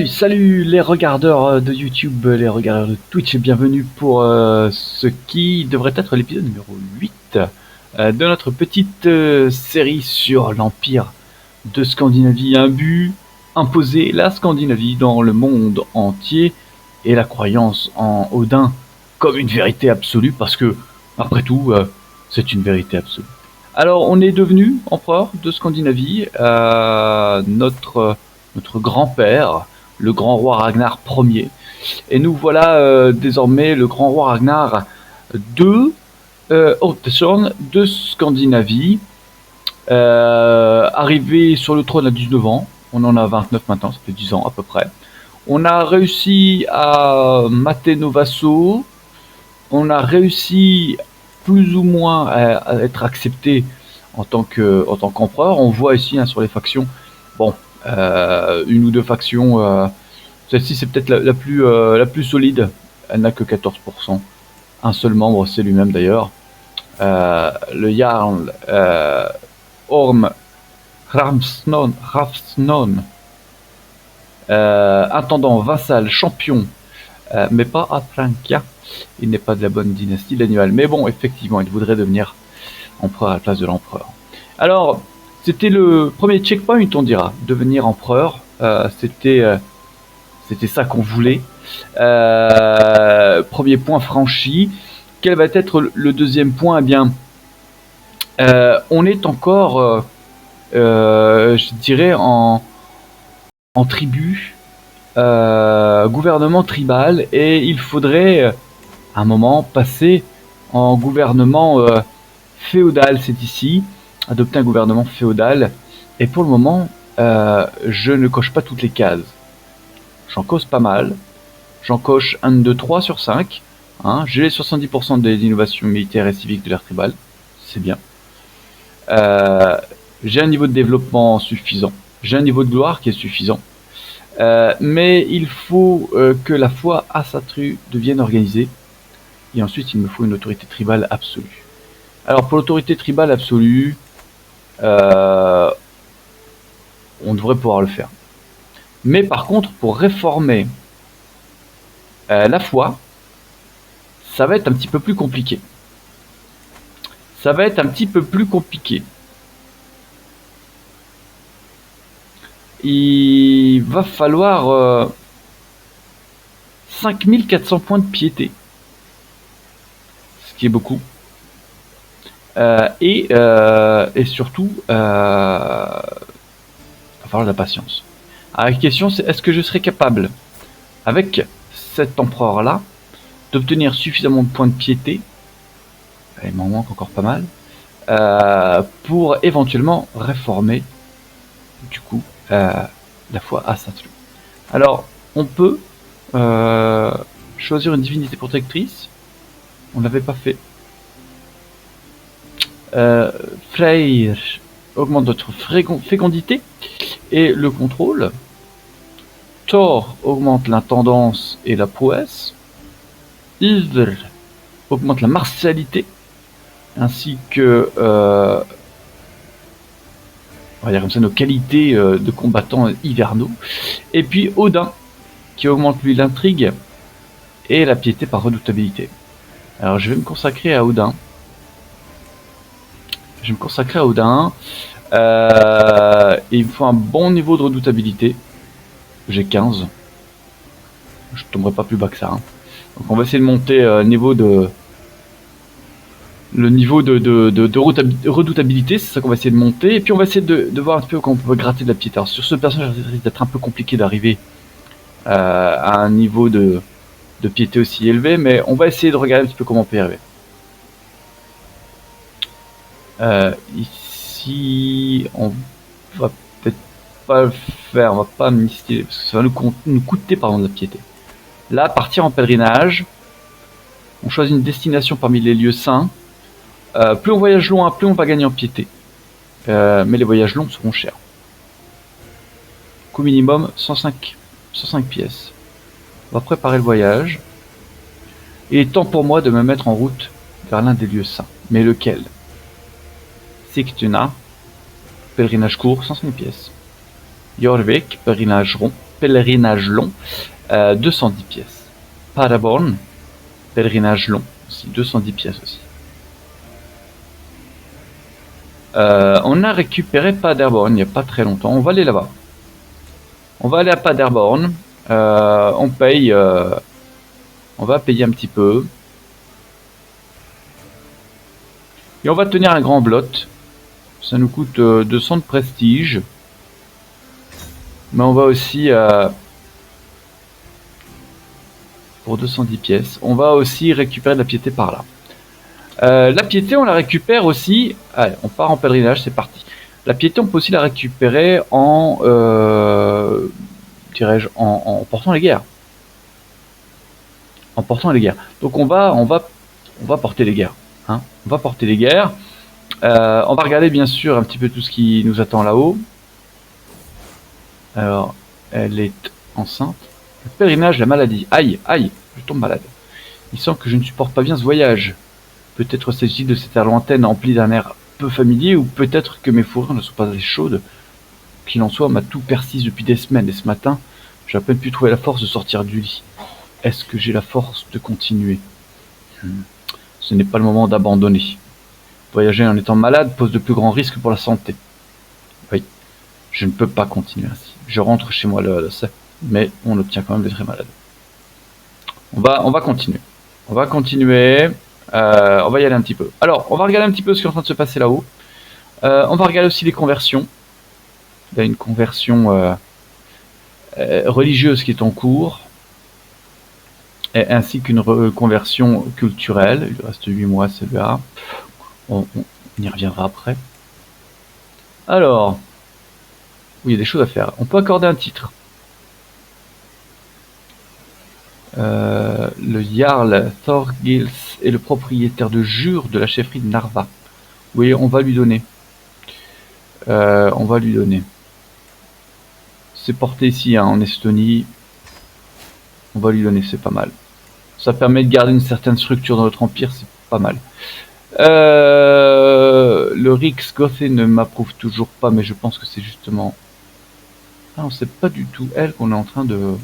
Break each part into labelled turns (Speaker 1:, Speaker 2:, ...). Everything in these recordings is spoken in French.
Speaker 1: Salut les regardeurs de YouTube, les regardeurs de Twitch et bienvenue pour ce qui devrait être l'épisode numéro 8 de notre petite série sur l'Empire de Scandinavie. Un but, imposer la Scandinavie dans le monde entier et la croyance en Odin comme une vérité absolue parce que, après tout, c'est une vérité absolue. Alors on est devenu empereur de Scandinavie, notre grand-père, le grand roi Ragnar Ier. Et nous voilà désormais le grand roi Ragnar de Haute-Sorn, de Scandinavie, arrivé sur le trône à 19 ans. On en a 29 maintenant, ça fait 10 ans à peu près. On a réussi à mater nos vassaux. On a réussi plus ou moins à être accepté en tant qu'empereur. On voit ici sur les factions, bon, une ou deux factions. Celle-ci c'est peut-être la plus solide. Elle n'a que 14%. Un seul membre, c'est lui-même d'ailleurs. Le Jarl Orm Rafsnon, intendant, vassal, champion, mais pas Atrankia. Il n'est pas de la bonne dynastie de l'animal. Mais bon, effectivement, il voudrait devenir empereur à la place de l'empereur. Alors, c'était le premier checkpoint, on dira. Devenir empereur, c'était ça qu'on voulait. Premier point franchi. Quel va être le deuxième point? Eh bien, on est encore, je dirais, en tribu, gouvernement tribal, et il faudrait à un moment passer en gouvernement féodal. C'est ici, adopter un gouvernement féodal, et pour le moment je ne coche pas toutes les cases. J'en coche pas mal, j'en coche 1, 2, 3 sur 5, hein. J'ai les 70% des innovations militaires et civiques de l'ère tribale, c'est bien. J'ai un niveau de développement suffisant, j'ai un niveau de gloire qui est suffisant. Mais il faut que la foi Asatru devienne organisée. Et ensuite, il me faut une autorité tribale absolue. Alors, pour l'autorité tribale absolue, on devrait pouvoir le faire. Mais par contre, pour réformer la foi, ça va être un petit peu plus compliqué. Il va falloir 5400 points de piété. Ce qui est beaucoup. Et surtout, il va falloir de la patience. Alors, la question, c'est est-ce que je serai capable, avec cet empereur-là, d'obtenir suffisamment de points de piété, il m'en manque encore pas mal, pour éventuellement réformer, du coup, la foi Asatru. Alors, on peut choisir une divinité protectrice. On l'avait pas fait. Freyr augmente notre fécondité et le contrôle. Thor augmente l'intendance et la prouesse. Ivr augmente la martialité ainsi que on va dire comme ça nos qualités de combattants hivernaux. Et puis Odin qui augmente lui l'intrigue et la piété par redoutabilité. Alors je vais me consacrer à Odin. Et il me faut un bon niveau de redoutabilité. J'ai 15. Je tomberai pas plus bas que ça. Hein. Donc on va essayer de monter le niveau de redoutabilité. C'est ça qu'on va essayer de monter. Et puis on va essayer de voir un peu comment on peut gratter de la piété. Alors sur ce personnage, ça risque d'être un peu compliqué d'arriver à un niveau de piété aussi élevé. Mais on va essayer de regarder un petit peu comment on peut y arriver. Ici, on va peut-être pas le faire, on va pas mystifier parce que ça va nous coûter de la piété. Là, partir en pèlerinage, on choisit une destination parmi les lieux saints. Plus on voyage loin, plus on va gagner en piété. Mais les voyages longs seront chers. Coût minimum 105 pièces. On va préparer le voyage. Il est temps pour moi de me mettre en route vers l'un des lieux saints. Mais lequel? Sigtuna, pèlerinage court, 105 pièces. Jorvik, pèlerinage rond, pèlerinage long, 210 pièces. Paderborn, pèlerinage long, aussi 210 pièces aussi. On a récupéré Paderborn il n'y a pas très longtemps. On va aller là-bas. On va aller à Paderborn. On paye. On va payer un petit peu. Et on va tenir un grand blot. Ça nous coûte 200 de prestige. Mais on va aussi... pour 210 pièces. On va aussi récupérer de la piété par là. La piété, on la récupère aussi... Allez, on part en pèlerinage, c'est parti. La piété, on peut aussi la récupérer en... dirais-je, en portant les guerres. En portant les guerres. Donc on va porter les guerres. Hein, on va porter les guerres. On va regarder bien sûr un petit peu tout ce qui nous attend là-haut. Alors, elle est enceinte. Le pèlerinage, la maladie. Aïe, aïe, je tombe malade. Il semble que je ne supporte pas bien ce voyage. Peut-être s'agit-il de cette terre lointaine emplie d'un air peu familier, ou peut-être que mes fourrures ne sont pas assez chaudes. Qu'il en soit, ma toux persiste depuis des semaines, et ce matin, j'ai à peine pu trouver la force de sortir du lit. Est-ce que j'ai la force de continuer? Ce n'est pas le moment d'abandonner. Voyager en étant malade pose de plus grands risques pour la santé. Oui, je ne peux pas continuer ainsi. Je rentre chez moi mais on obtient quand même d'être très malade. On va continuer. On va continuer. On va y aller un petit peu. Alors, on va regarder un petit peu ce qui est en train de se passer là-haut. On va regarder aussi les conversions. Il y a une conversion religieuse qui est en cours, ainsi qu'une conversion culturelle. Il reste 8 mois, celle-là. On y reviendra après. Alors, oui, il y a des choses à faire. On peut accorder un titre. Le Jarl Thorgils est le propriétaire de jure de la chefferie de Narva. Oui, on va lui donner. C'est porté ici, hein, en Estonie. On va lui donner, c'est pas mal. Ça permet de garder une certaine structure dans notre empire, c'est pas mal. Le Rix Gothe ne m'approuve toujours pas, mais je pense que c'est justement... Ah non, c'est pas du tout elle qu'on est en train de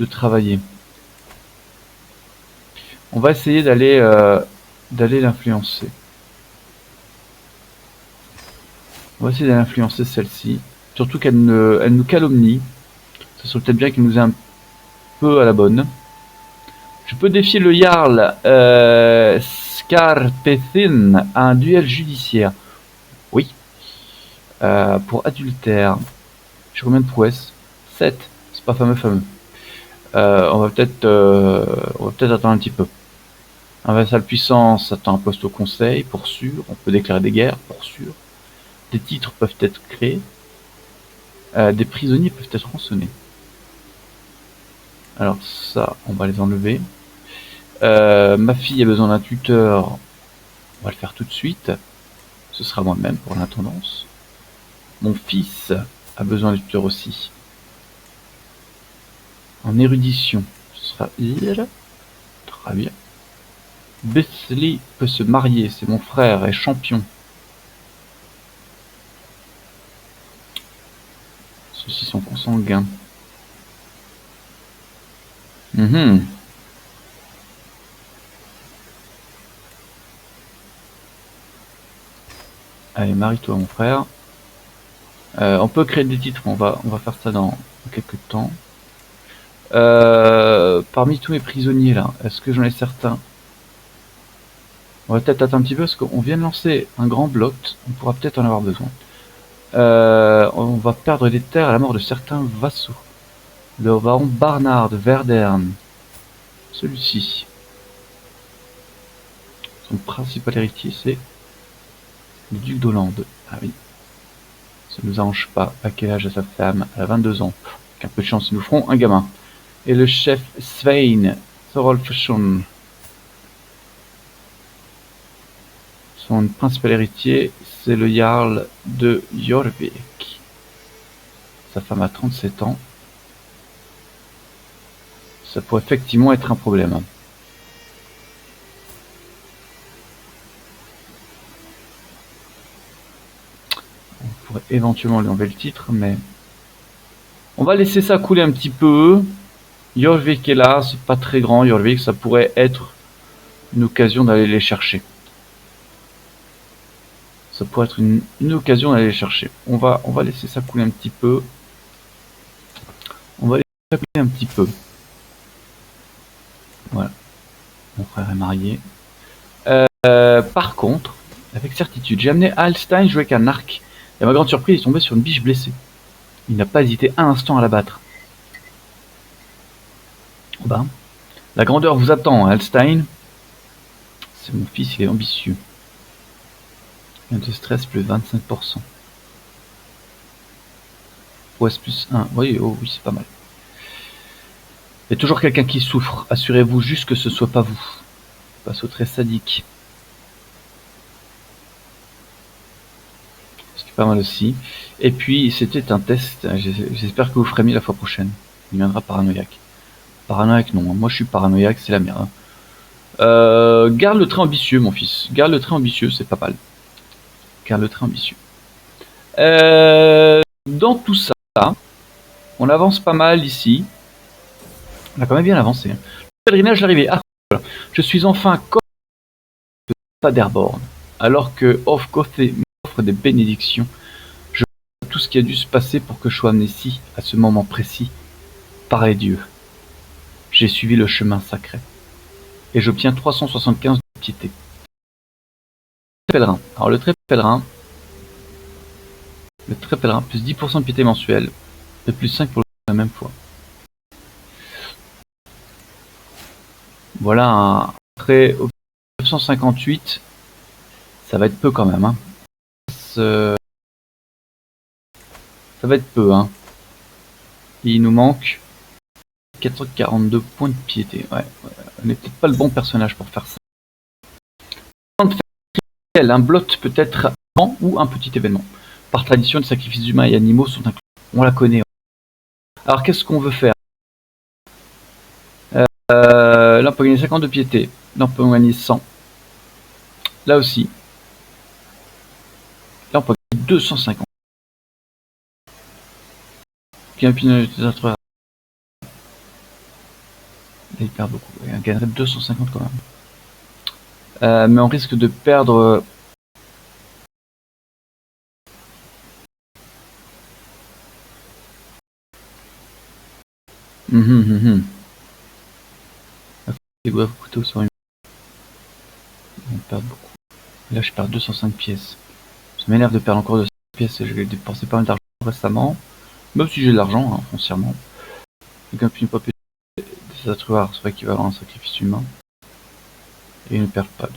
Speaker 1: travailler. On va essayer d'aller l'influencer. On va essayer d'aller influencer celle-ci. Surtout qu'elle nous calomnie. Ça serait peut-être bien qu'elle nous ait un peu à la bonne. Je peux défier le Jarl Skarpethin à un duel judiciaire. Oui. Pour adultère. J'ai combien de prouesses? 7. C'est pas fameux. On va peut-être attendre un petit peu. Un vassal puissance attend un poste au conseil, pour sûr. On peut déclarer des guerres, pour sûr. Des titres peuvent être créés. Des prisonniers peuvent être rançonnés. Alors ça, on va les enlever. Ma fille a besoin d'un tuteur. On va le faire tout de suite. Ce sera moi-même pour l'intendance. Mon fils a besoin d'un tuteur aussi. En érudition, ce sera il. Très bien. Bethely peut se marier, c'est mon frère, est champion. Ceux-ci sont consanguins. Allez, marie-toi mon frère. On peut créer des titres, on va faire ça dans quelques temps. Parmi tous mes prisonniers là, est-ce que j'en ai certains? On va peut-être attendre un petit peu parce qu'on vient de lancer un grand bloc, on pourra peut-être en avoir besoin. On va perdre des terres à la mort de certains vassaux. Le baron Barnard de Verdern. Celui-ci. Son principal héritier, c'est le duc d'Hollande. Ah oui. Ça nous arrange pas. À quel âge a sa femme? Elle a 22 ans. Avec un peu de chance, ils nous feront un gamin. Et le chef Svein Thorolfsson. Son principal héritier, c'est le Jarl de Jorvik. Sa femme a 37 ans. Ça pourrait effectivement être un problème. On pourrait éventuellement lui enlever le titre, mais... On va laisser ça couler un petit peu. Jorvik est là, c'est pas très grand. Jorvik, ça pourrait être une occasion d'aller les chercher. Ça pourrait être une occasion d'aller les chercher. On va laisser ça couler un petit peu. On va laisser ça couler un petit peu. Voilà. Mon frère est marié. Par contre, avec certitude, j'ai amené Alstein jouer avec un arc. Et à ma grande surprise, il est tombé sur une biche blessée. Il n'a pas hésité un instant à la battre. Ben, la grandeur vous attend, Alstein. C'est mon fils, il est ambitieux. Un de stress plus 25%. OS plus 1. Oui, oh, oui, c'est pas mal. Il y a toujours quelqu'un qui souffre. Assurez-vous juste que ce soit pas vous. Pas au très sadique. Ce qui est pas mal aussi. Et puis, c'était un test. J'espère que vous ferez mieux la fois prochaine. Il viendra paranoïaque. Paranoïaque, non. Moi, je suis paranoïaque, c'est la merde. Garde le trait ambitieux, mon fils. Garde le trait ambitieux, c'est pas mal. Garde le trait ambitieux. Dans tout ça, on avance pas mal ici. On a quand même bien avancé. Le pèlerinage l'arrivée. Ah, voilà. Je suis enfin pas d'Airborne. Alors que Off-Coast m'offre des bénédictions, je vois tout ce qui a dû se passer pour que je sois amené ici, à ce moment précis, par les dieux. J'ai suivi le chemin sacré. Et j'obtiens 375 de piété. Pèlerin. Alors le trait pèlerin, plus 10% de piété mensuelle, et plus 5 pour la même fois. Voilà un trait 958. Ça va être peu quand même. Hein. Ça va être peu. Hein. Il nous manque 442 points de piété. Ouais, on n'est peut-être pas le bon personnage pour faire ça. Un blot peut être avant ou un petit événement. Par tradition, les sacrifices humains et animaux sont inclus. On la connaît. Alors qu'est-ce qu'on veut faire? Là on peut gagner 50 de piété. Là on peut gagner 100. Là aussi. Là on peut gagner 250. Puis un pinot utilisateur. Là il perd beaucoup. On gagnerait 250 quand même. Mais on risque de perdre. Les doivent coûter au sort. On perd beaucoup. Et là je perds 205 pièces. Ça m'énerve de perdre encore 205 pièces. Je vais dépenser pas mal d'argent récemment. Même si j'ai de l'argent, hein, foncièrement. Donc un pinot pas des atruards soit équivalent à un sacrifice humain. Et ils ne perdent pas.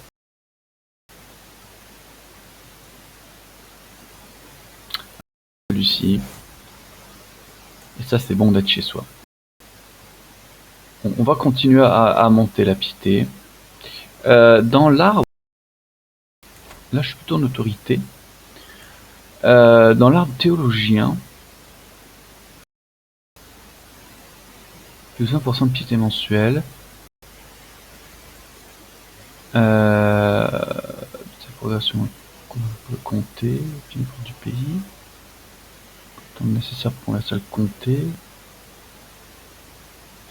Speaker 1: Celui-ci. Et ça c'est bon d'être chez soi. On va continuer à monter la piété. Dans l'arbre, là je suis plutôt en autorité. Dans l'arbre théologien, plus 20% de piété mensuelle. Sa progression qu'on peut compter, puis du pays. Le temps nécessaire pour la salle compter.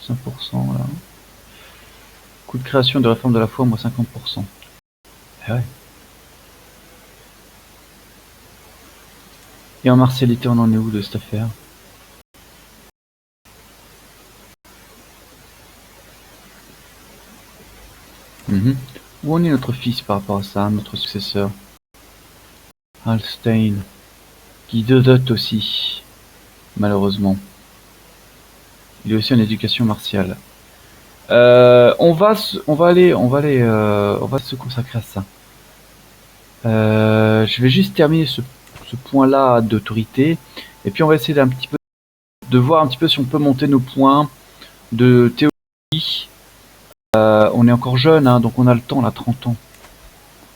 Speaker 1: 5% là. Coût de création de réforme de la foi, moins 50%. Ah ouais. Et en martialité, on en est où de cette affaire? Où en est notre fils par rapport à ça, notre successeur? Alstein, qui dodote aussi, malheureusement. Il est aussi en éducation martiale. On va se consacrer à ça. Je vais juste terminer ce point-là d'autorité, et puis on va essayer de voir un petit peu si on peut monter nos points de théologie. On est encore jeune, hein, donc on a le temps, on a 30 ans.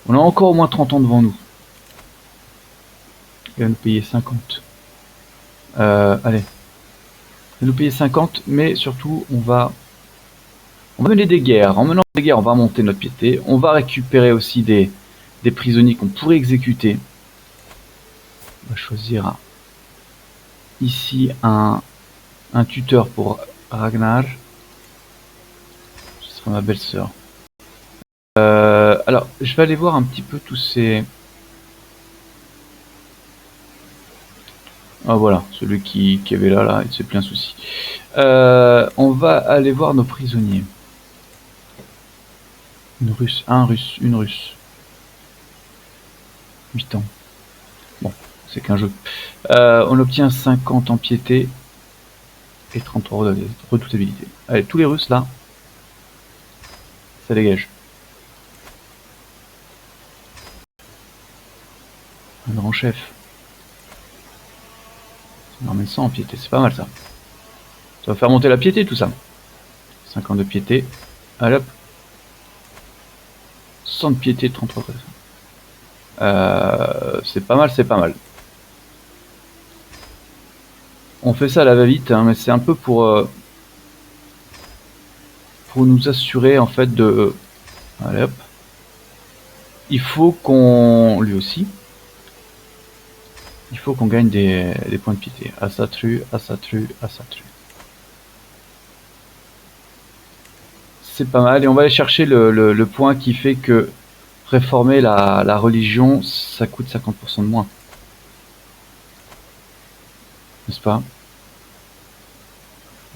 Speaker 1: On a encore au moins 30 ans devant nous. Il va nous payer 50. Allez. Il va nous payer 50, mais surtout, on va mener des guerres. En menant des guerres, on va monter notre piété. On va récupérer aussi des prisonniers qu'on pourrait exécuter. On va choisir ici un Un tuteur pour Ragnar. Ce sera ma belle-sœur. Alors, je vais aller voir un petit peu tous ces... Ah voilà, celui qui avait là, il s'est plein de soucis. On va aller voir nos prisonniers. Une russe, un russe, une russe. 8 ans. Bon, c'est qu'un jeu. On obtient 50 en piété et 33 redoutabilité. Allez, tous les russes là, ça dégage. Un grand chef. On en met 100 en piété, c'est pas mal ça. Ça va faire monter la piété tout ça. 50 de piété. Allez hop. 100 de piété, 33. C'est pas mal, c'est pas mal. On fait ça à la va-vite, hein, mais c'est un peu pour nous assurer en fait de... Allez hop. Il faut qu'on... Lui aussi. Il faut qu'on gagne des points de piété. Asatru, Asatru, Asatru. C'est pas mal. Et on va aller chercher le point qui fait que réformer la religion, ça coûte 50% de moins. N'est-ce pas?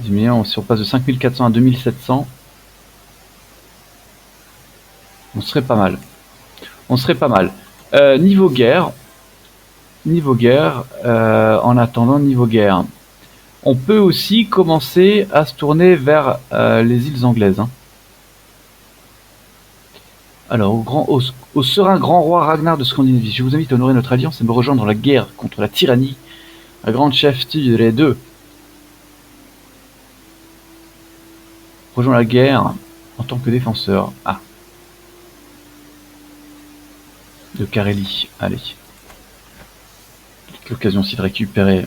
Speaker 1: Si on passe de 5400 à 2700, on serait pas mal. On serait pas mal. Niveau guerre, en attendant niveau guerre, on peut aussi commencer à se tourner vers les îles anglaises. Hein. Alors, au serein grand roi Ragnar de Scandinavie, je vous invite à honorer notre alliance et me rejoindre dans la guerre contre la tyrannie. La grande chef Tigre 2. Rejoins la guerre en tant que défenseur. Ah. De Carélie. Allez. L'occasion aussi de récupérer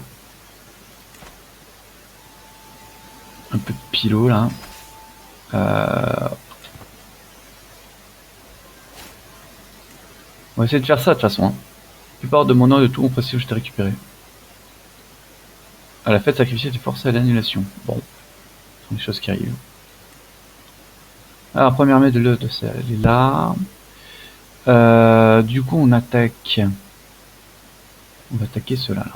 Speaker 1: un peu de pilot là. On va essayer de faire ça de toute façon. Hein. La plupart de mon nom et de tout mon prestige je t'ai récupéré. À la fête sacrifiée, t'es forcé à l'annulation. Bon. Ce sont des choses qui arrivent. Alors, première armée de l'E2C, elle est là. Du coup, on attaque. On va attaquer ceux-là. Là.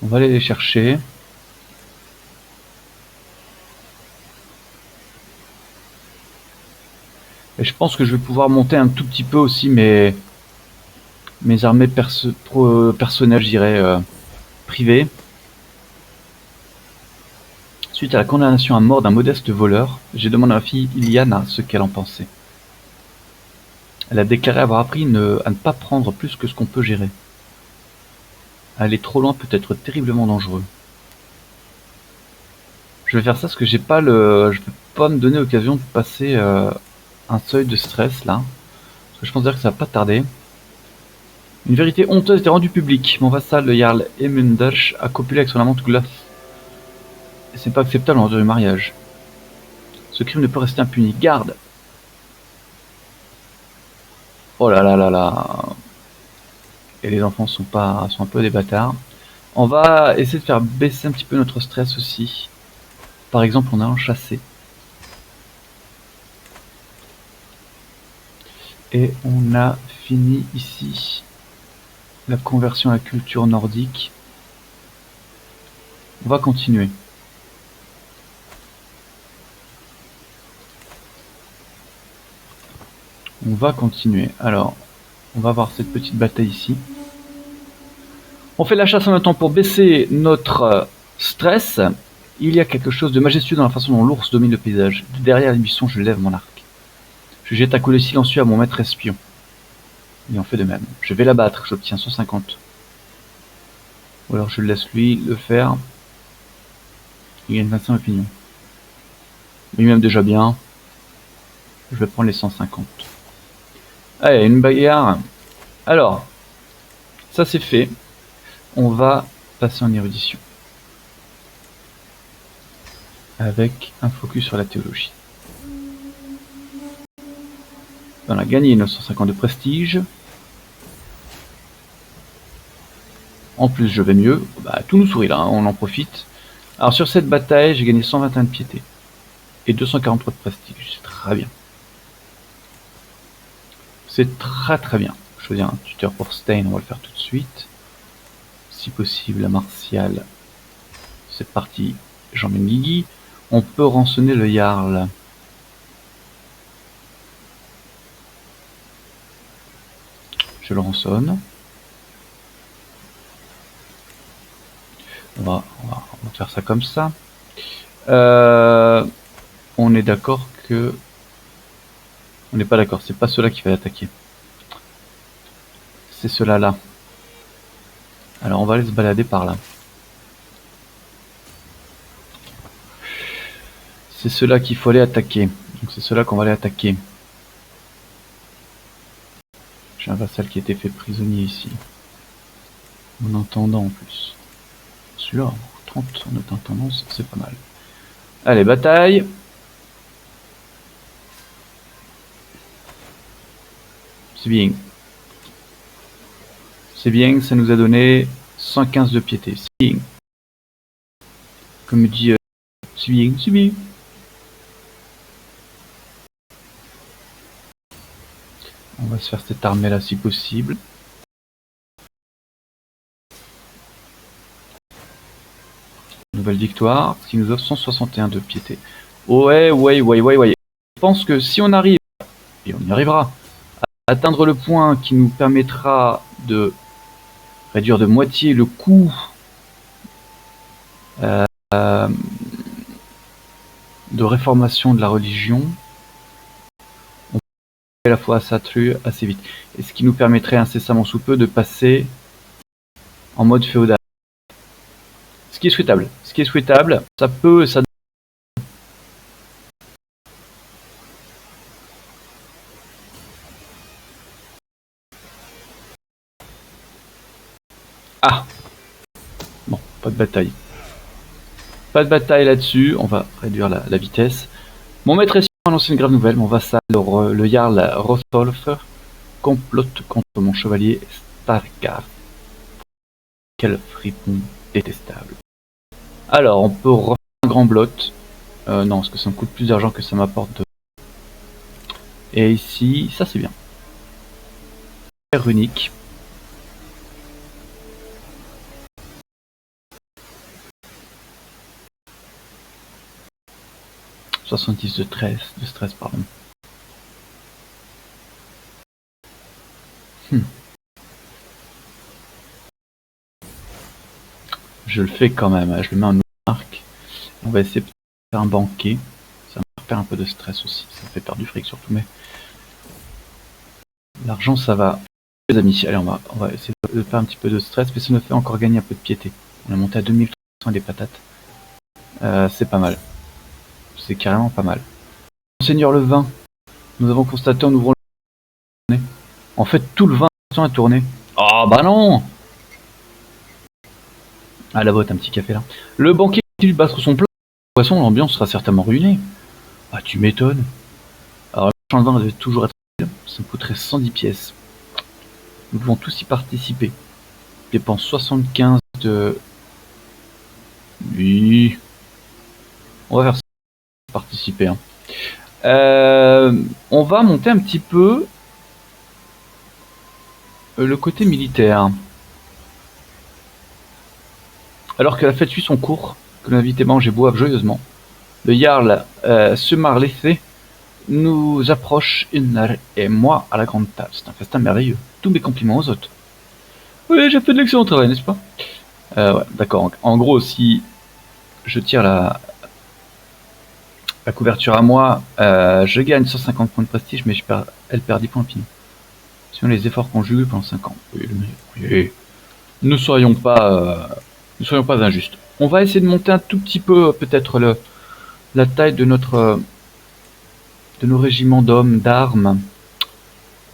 Speaker 1: On va aller les chercher. Et je pense que je vais pouvoir monter un tout petit peu aussi mes armées personnelles, je dirais, privées. Suite à la condamnation à mort d'un modeste voleur, j'ai demandé à ma fille Iliana ce qu'elle en pensait. Elle a déclaré avoir appris à ne pas prendre plus que ce qu'on peut gérer. Aller trop loin peut être terriblement dangereux. Je vais faire ça parce que je peux pas me donner l'occasion de passer un seuil de stress là. Parce que je pense que ça va pas tarder. Une vérité honteuse était rendue publique. Mon vassal, le Jarl Emundach, a copulé avec son amante Glass. Et c'est pas acceptable en dehors du mariage. Ce crime ne peut rester impuni. Garde! Oh là là là là. Et les enfants sont un peu des bâtards. On va essayer de faire baisser un petit peu notre stress aussi. Par exemple en allant chasser. Et on a fini ici la conversion à la culture nordique. On va continuer. On va continuer. Alors, on va voir cette petite bataille ici. On fait la chasse en même temps pour baisser notre stress. Il y a quelque chose de majestueux dans la façon dont l'ours domine le paysage. De derrière les buissons, je lève mon arc. Je jette un coup d'œil silencieux à mon maître espion. Il en fait de même. Je vais l'abattre, j'obtiens 150. Ou alors je laisse lui le faire. Il gagne 25 opinions. Lui-même déjà bien. Je vais prendre les 150. Allez, une bagarre. Alors, ça c'est fait. On va passer en érudition. Avec un focus sur la théologie. On a gagné 950 de prestige. En plus, je vais mieux. Bah, tout nous sourit là, hein, on en profite. Alors sur cette bataille, j'ai gagné 121 de piété. Et 243 de prestige, c'est très bien. C'est très très bien. Choisir un tuteur pour Stein, on va le faire tout de suite. Si possible, la martiale. C'est parti, j'emmène Guigui. On peut rançonner le Jarl. Je le rançonne. On va faire ça comme ça. On est d'accord que... On n'est pas d'accord, c'est pas ceux-là qui va attaquer. C'est ceux-là là. Alors on va aller se balader par là. C'est ceux-là qu'il faut aller attaquer. Donc c'est ceux-là qu'on va aller attaquer. J'ai un vassal qui a été fait prisonnier ici. En entendant en plus. Celui-là, 30 en attendant, c'est pas mal. Allez, bataille. C'est bien. C'est bien, ça nous a donné 115 de piété. C'est bien. Comme dit, c'est bien, c'est bien. On va se faire cette armée là si possible. Nouvelle victoire, ce qui nous offre 161 de piété. Ouais. Je pense que si on arrive, et on y arrivera, à atteindre le point qui nous permettra de réduire de moitié le coût de réformation de la religion, on peut la foi à Satru assez vite. Et ce qui nous permettrait incessamment sous peu de passer en mode féodal. Ce qui est souhaitable. Ce qui est souhaitable, ça peut... Ça... Ah! Bon, pas de bataille. Pas de bataille là-dessus, on va réduire la vitesse. Mon maître est annoncé une grave nouvelle, mon vassal, le Jarl Rostolf, complote contre mon chevalier Starkar. Quel fripon détestable. Alors, on peut refaire un grand blot. Non, parce que ça me coûte plus d'argent que ça m'apporte. Et ici, ça c'est bien. Terre unique. « 70 de stress, pardon. Je le fais quand même, je le mets en marque. On va essayer de faire un banquet. Ça va faire un peu de stress aussi. Ça fait perdre du fric surtout, mais l'argent ça va. Les amis, allez, on va essayer de faire un petit peu de stress, mais ça nous fait encore gagner un peu de piété. On a monté à 2300 des patates. C'est pas mal. C'est carrément pas mal. Seigneur le vin, nous avons constaté en ouvrant le nez. En fait, tout le vin a tourné. Ah bah non! Ah la boîte, un petit café là. Le banquier continue de battre son plein. De toute façon, l'ambiance sera certainement ruinée. Ah, tu m'étonnes. Alors, le marchand de vin devait toujours être utile. Ça me coûterait 110 pièces. Nous devons tous y participer. Je dépense 75 de... Oui. On va faire ça. Participer. Hein. On va monter un petit peu le côté militaire. Alors que la fête suit son cours, que l'invité mange et boive joyeusement, le Jarl Sumarlithé nous approche, Innar et moi, à la grande table. C'est un festin merveilleux. Tous mes compliments aux hôtes. Oui, j'ai fait de l'excellent travail, n'est-ce pas? Ouais, d'accord. En gros, si je tire la couverture à moi, je gagne 150 points de prestige, mais elle perd 10 points de pignon. Sinon, les efforts conjugués pendant 5 ans. Oui. Ne soyons pas injustes. On va essayer de monter un tout petit peu, peut-être, la taille de nos régiments d'hommes, d'armes.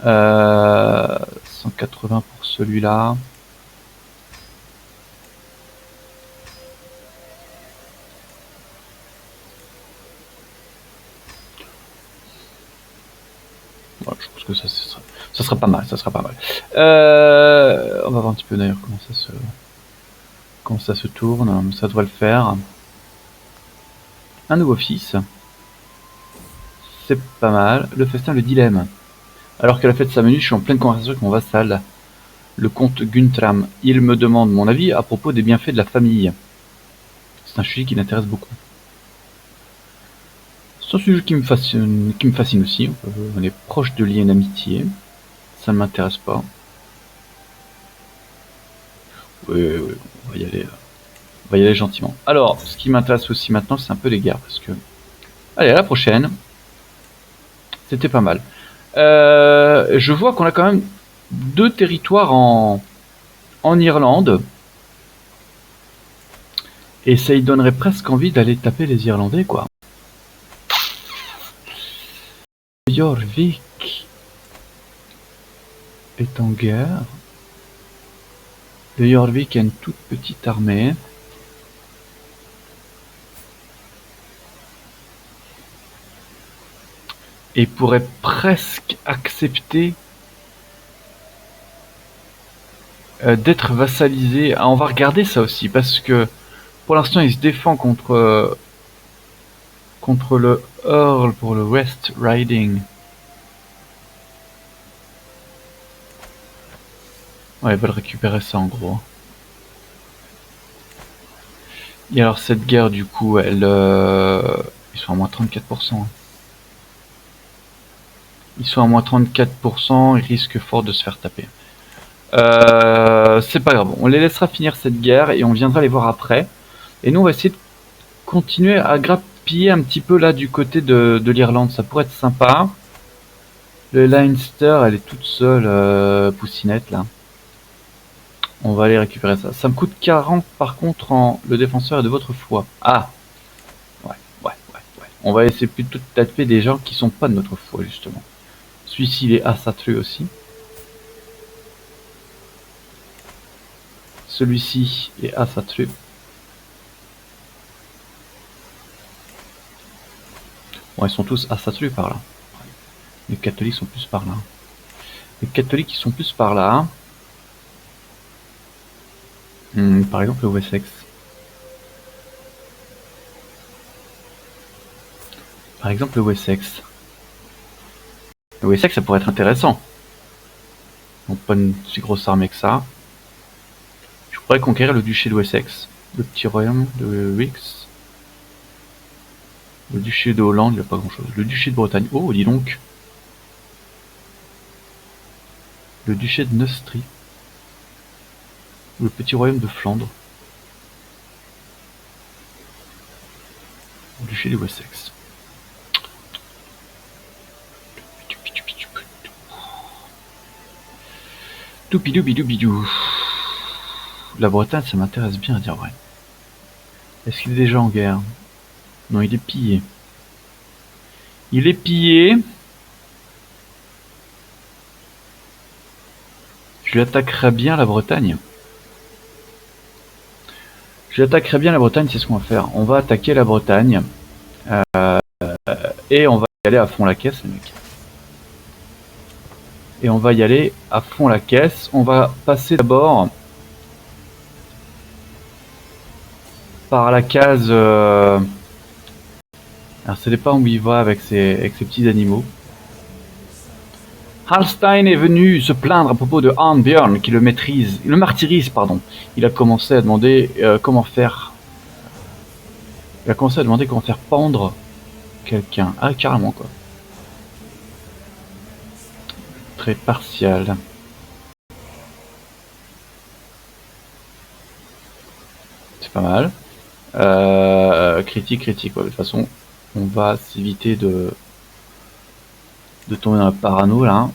Speaker 1: 180 pour celui-là. Voilà, je pense que ça sera pas mal, On va voir un petit peu d'ailleurs comment ça se... Quand ça se tourne, ça devrait le faire. Un nouveau fils. C'est pas mal. Le festin, le dilemme. Alors qu'à la fête sa minute, je suis en pleine conversation avec mon vassal, le comte Guntram. Il me demande mon avis à propos des bienfaits de la famille. C'est un sujet qui l'intéresse beaucoup. C'est un sujet qui me fascine aussi. On est proche de liens d'amitié. Ça ne m'intéresse pas. Oui, on va y aller. On va y aller gentiment. Alors, ce qui m'intéresse aussi maintenant, c'est un peu les guerres, parce que... Allez, à la prochaine. C'était pas mal. Je vois qu'on a quand même 2 territoires en Irlande. Et ça y donnerait presque envie d'aller taper les Irlandais, quoi. Jorvik est en guerre. Le Jorvik a une toute petite armée. Et pourrait presque accepter d'être vassalisé. Ah, on va regarder ça aussi, parce que pour l'instant il se défend contre le Earl pour le West Riding. Ouais, ils veulent récupérer ça en gros. Et alors cette guerre du coup, ils sont à moins 34%. Ils sont à moins 34%, ils risquent fort de se faire taper. C'est pas grave, on les laissera finir cette guerre et on viendra les voir après. Et nous on va essayer de continuer à grappiller un petit peu là du côté de l'Irlande, ça pourrait être sympa. Le Leinster, elle est toute seule, poussinette là. On va aller récupérer ça. Ça me coûte 40 par contre en le défenseur est de votre foi. Ah, ouais. On va essayer plutôt de taper des gens qui sont pas de notre foi justement. Celui-ci il est Asatru aussi. Celui-ci est Asatru. Bon, ils sont tous Asatru par là. Les catholiques sont plus par là. Les catholiques ils sont plus par là. Par exemple le Wessex. Par exemple le Wessex. Le Wessex ça pourrait être intéressant. Donc pas une si grosse armée que ça. Je pourrais conquérir le duché de Wessex. Le petit royaume de Wix. Le duché de Hollande, il n'y a pas grand chose. Le duché de Bretagne. Oh, dis donc. Le duché de Neustrie. Le petit royaume de Flandre. Le duché de Wessex. Toupidou. La Bretagne, ça m'intéresse bien à dire vrai. Est-ce qu'il est déjà en guerre? Non, il est pillé. Il est pillé. Je lui attaquerai bien la Bretagne. Je lui attaquerai bien la Bretagne, c'est ce qu'on va faire. On va attaquer la Bretagne. Et on va y aller à fond la caisse, les mecs. Et on va y aller à fond la caisse. On va passer d'abord par la case... Alors ça dépend où il va avec ses petits animaux. Halstein est venu se plaindre à propos de Arnbjörn qui le martyrise, pardon. Il a commencé à demander comment faire. Il a commencé à demander comment faire pendre quelqu'un. Ah, carrément quoi. Très partial. C'est pas mal. Critique. Ouais. De toute façon, on va s'éviter de tomber dans la parano là.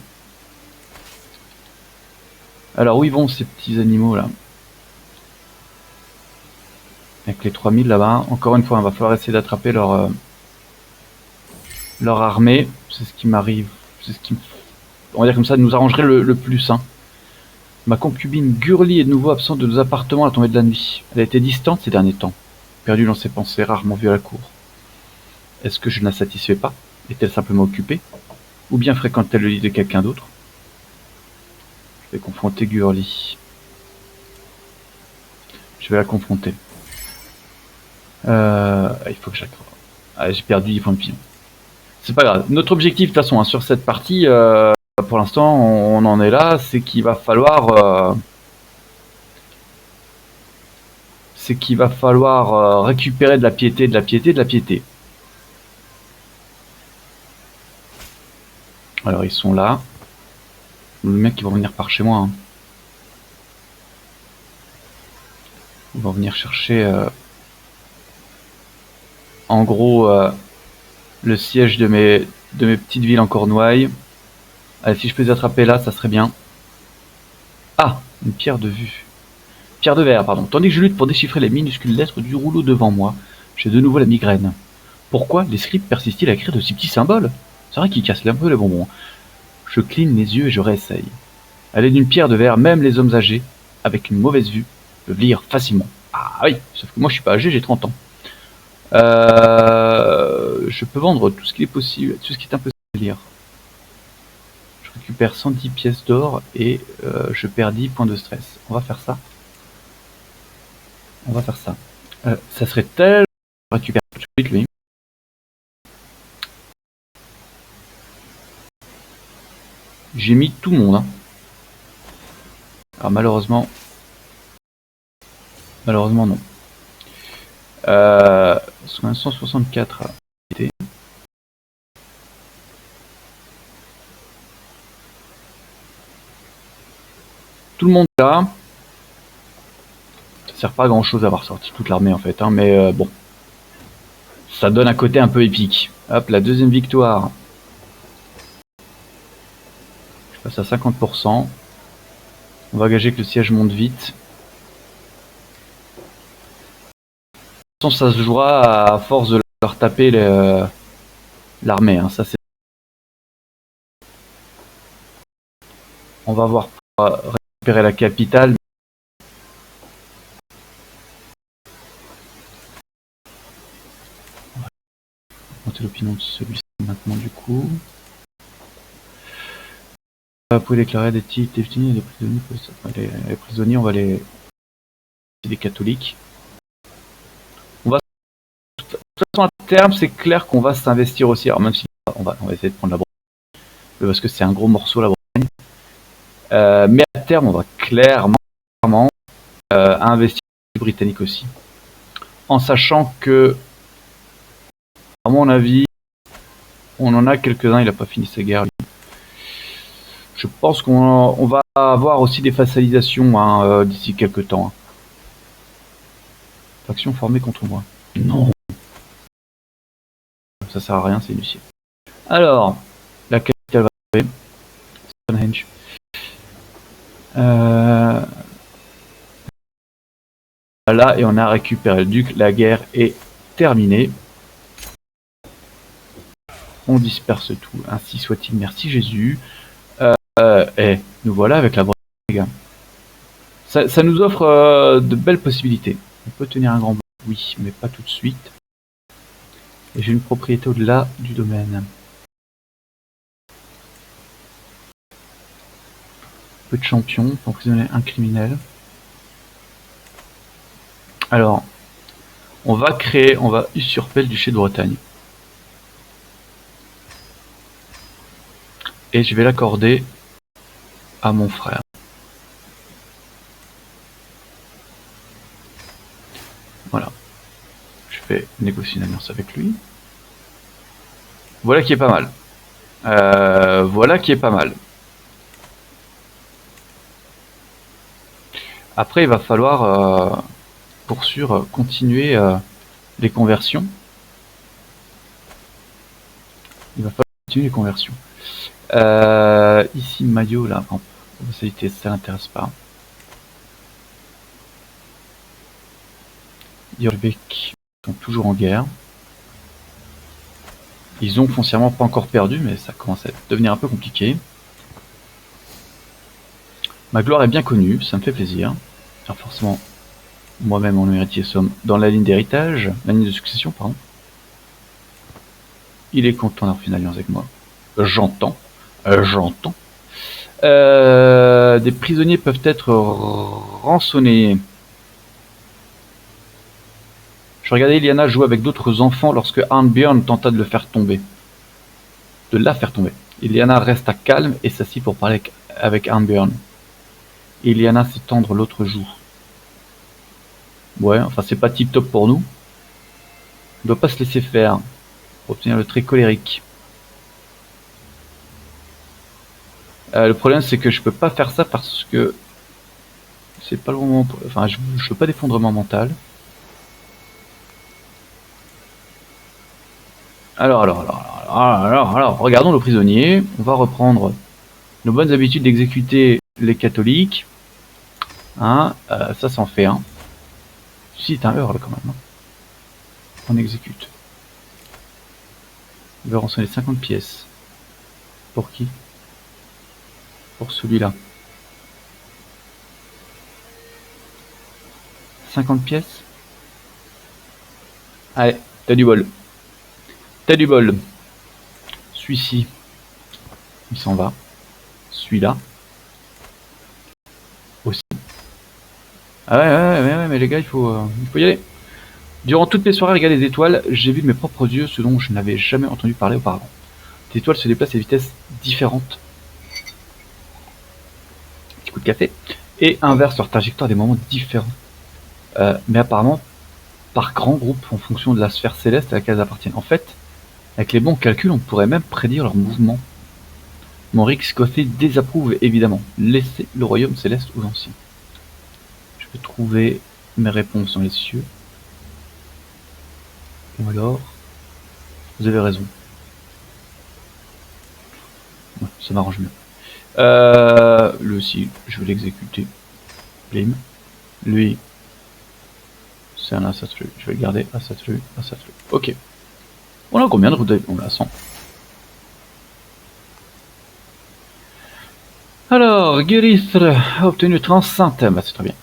Speaker 1: Alors où ils vont ces petits animaux là? Avec les 3000 là-bas. Encore une fois, il va falloir essayer d'attraper leur armée. C'est ce qui m'arrive. C'est ce qui on va dire comme ça, nous arrangerait le plus. Hein. Ma concubine Gurli est de nouveau absente de nos appartements à la tombée de la nuit. Elle a été distante ces derniers temps, perdue dans ses pensées, rarement vue à la cour. Est-ce que je ne la satisfais pas? Est-elle simplement occupée? Ou bien fréquente-t-elle le lit de quelqu'un d'autre? Je vais confronter Gurli. Je vais la confronter. Il faut que j'accroche. Ah, j'ai perdu 10 points de pion. C'est pas grave. Notre objectif, de toute façon, hein, sur cette partie, pour l'instant, on en est là, c'est qu'il va falloir... récupérer de la piété, de la piété, de la piété. Alors, ils sont là. Les mecs, ils vont venir par chez moi. Hein. Ils vont venir chercher... en gros, le siège de mes petites villes en Cornouailles. Allez, si je peux les attraper là, ça serait bien. Ah, une pierre de vue. Pierre de verre, pardon. Tandis que je lutte pour déchiffrer les minuscules lettres du rouleau devant moi, j'ai de nouveau la migraine. Pourquoi les scripts persistent-ils à écrire de si petits symboles? C'est vrai qu'ils cassent un peu les bonbons. Je cligne les yeux et je réessaye. À l'aide d'une pierre de verre, même les hommes âgés, avec une mauvaise vue, peuvent lire facilement. Ah oui, sauf que moi je suis pas âgé, j'ai 30 ans. Je peux vendre tout ce qui est possible, tout ce qui est impossible à lire. Je récupère 110 pièces d'or et je perds 10 points de stress. On va faire ça. On va faire ça. Ça serait tellement récupérer tout de suite lui. J'ai mis tout le monde. Hein. Alors malheureusement non. 164. Tout le monde est là. Ça sert pas à grand chose d'avoir sorti toute l'armée en fait, hein, mais bon. Ça donne un côté un peu épique. Hop, la deuxième victoire. Je passe à 50%. On va gager que le siège monte vite. De toute façon, ça se jouera à force de leur taper l'armée. Hein. Ça, c'est... On va voir pour récupérer la capitale. On va monter l'opinion de celui-ci maintenant du coup. Vous pouvez déclarer des titres, des prisonniers. Les prisonniers, on va les... C'est des catholiques. On va... De toute façon, à terme, c'est clair qu'on va s'investir aussi. Alors même si on va essayer de prendre la Bretagne, parce que c'est un gros morceau la Bretagne. Mais à terme, on va clairement investir les Britanniques aussi. En sachant que, à mon avis, on en a quelques-uns, il n'a pas fini sa guerre. Lui. Je pense qu'on va avoir aussi des facialisations hein, d'ici quelques temps. Hein. Faction formée contre moi. Non. Ça sert à rien, c'est inutile. Alors, la capitale va arriver. Stonehenge. Voilà, et on a récupéré le duc. La guerre est terminée. On disperse tout. Ainsi soit-il. Merci Jésus. Et nous voilà avec la Bretagne, les gars. Ça nous offre de belles possibilités. On peut tenir un grand bloc, oui, mais pas tout de suite. Et j'ai une propriété au-delà du domaine. Peu de champions, pour emprisonner un criminel. Alors, on va usurper le duché de Bretagne. Et je vais l'accorder à mon frère. Voilà. Je vais négocier une alliance avec lui. Voilà qui est pas mal. Voilà qui est pas mal. Après, il va falloir, pour sûr, continuer les conversions. Il va falloir continuer les conversions. Ici, Maillot, là, en possibilité, ça l'intéresse pas. Yorbeck sont toujours en guerre. Ils ont foncièrement pas encore perdu, mais ça commence à devenir un peu compliqué. Ma gloire est bien connue, ça me fait plaisir. Alors forcément, moi-même, mon héritier, sommes dans la ligne d'héritage, la ligne de succession, pardon. Il est content d'avoir fait une alliance avec moi. J'entends. J'entends. Des prisonniers peuvent être rançonnés. Je regardais Iliana jouer avec d'autres enfants lorsque Arnbjörn tenta de le faire tomber. De la faire tomber. Iliana resta calme et s'assit pour parler avec Arnbjörn. Iliana s'est tendre l'autre joue. Ouais, enfin c'est pas tip top pour nous. On doit pas se laisser faire pour obtenir le trait colérique. Le problème c'est que je peux pas faire ça parce que c'est pas le moment. Enfin, je veux pas d'effondrement mental. Alors, regardons le prisonnier. On va reprendre nos bonnes habitudes d'exécuter les catholiques. Hein, ça en fait un. Si, t'as un heure là quand même. Hein. On exécute. Il va rançonner 50 pièces. Pour qui? Pour celui-là. 50 pièces. Allez, t'as du bol. T'as du bol. Celui-ci, il s'en va. Celui-là. Aussi. Ah ouais, mais les gars, il faut y aller. Durant toutes mes soirées à regarder les étoiles, j'ai vu de mes propres yeux ce dont je n'avais jamais entendu parler auparavant. Les étoiles se déplacent à des vitesses différentes. Petit coup de café. Et inversent leur trajectoire à des moments différents. Mais apparemment, par grands groupes en fonction de la sphère céleste à laquelle elles appartiennent. En fait, avec les bons calculs, on pourrait même prédire leur mouvement. Mon Rick Scotty désapprouve évidemment. Laissez le royaume céleste aux anciens. Je peux trouver mes réponses dans les cieux. Ou alors, vous avez raison. Ouais, ça m'arrange mieux. Lui aussi, je vais l'exécuter. Blim. Lui, c'est un assassin. Je vais le garder. Assassin. Ok. On a combien de routes? On a 100. Alors, Guérithre a obtenu 35. Bah, c'est très bien.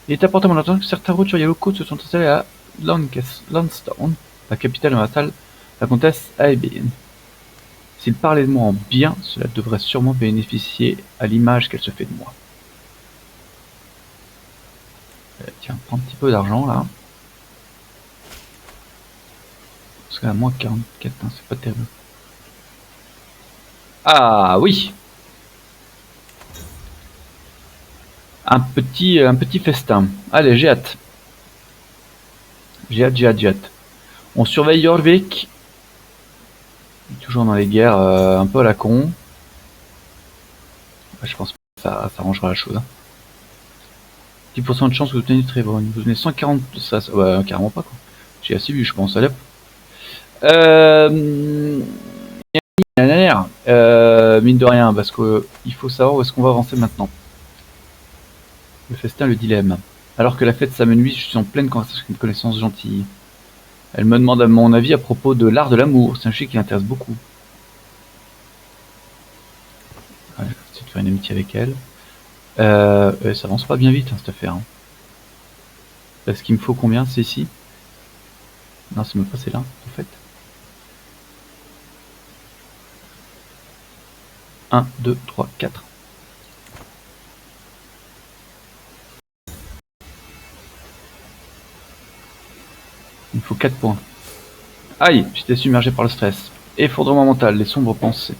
Speaker 1: Il est apporté à mon attention que certains roturiers locaux se sont installés à Lansdowne, la capitale de vassale, la comtesse Aebyn. S'il parlait de moi en bien, cela devrait sûrement bénéficier à l'image qu'elle se fait de moi. Tiens, prends un petit peu d'argent là. Parce qu'à moins 44, hein, c'est pas terrible. Ah oui! Un petit festin. Allez, j'ai hâte. J'ai hâte. On surveille Jorvik. Toujours dans les guerres un peu à la con. Je pense que ça arrangera la chose. 10% de chance que vous obtenez très bon. Vous donnez 140. Ça, ouais, carrément pas quoi. J'ai assez vu, je pense. Allez. Mine de rien, parce que il faut savoir où est-ce qu'on va avancer maintenant. Le festin, le dilemme. Alors que la fête s'amenuise, je suis en pleine conversation avec une connaissance gentille. Elle me demande à mon avis à propos de l'art de l'amour. C'est un sujet qui l'intéresse beaucoup. Ouais, je vais essayer de faire une amitié avec elle. Ça avance pas bien vite hein, cette affaire. Hein. Est-ce qu'il me faut combien? C'est ici? Non, c'est même pas c'est là, en fait. 1, 2, 3, 4. Il me faut 4 points. Aïe, j'étais submergé par le stress. Effondrement mental, les sombres pensées.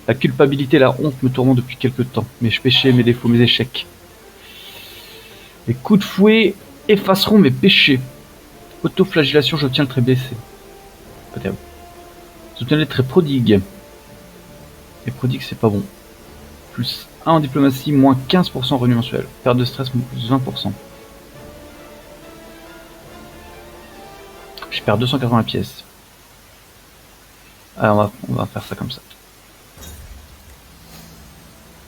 Speaker 1: La culpabilité et la honte me tourmentent depuis quelque temps. Mes péchés, mes défauts, mes échecs. Les coups de fouet effaceront mes péchés. Autoflagellation, j'obtiens le trait blessé. Pas terrible. J'obtiens le trait prodigue. Et prodigue, c'est pas bon. Plus 1 en diplomatie, moins 15% revenu mensuel. Perte de stress, plus 20%. Je perds 280 pièces. Alors on va faire ça comme ça.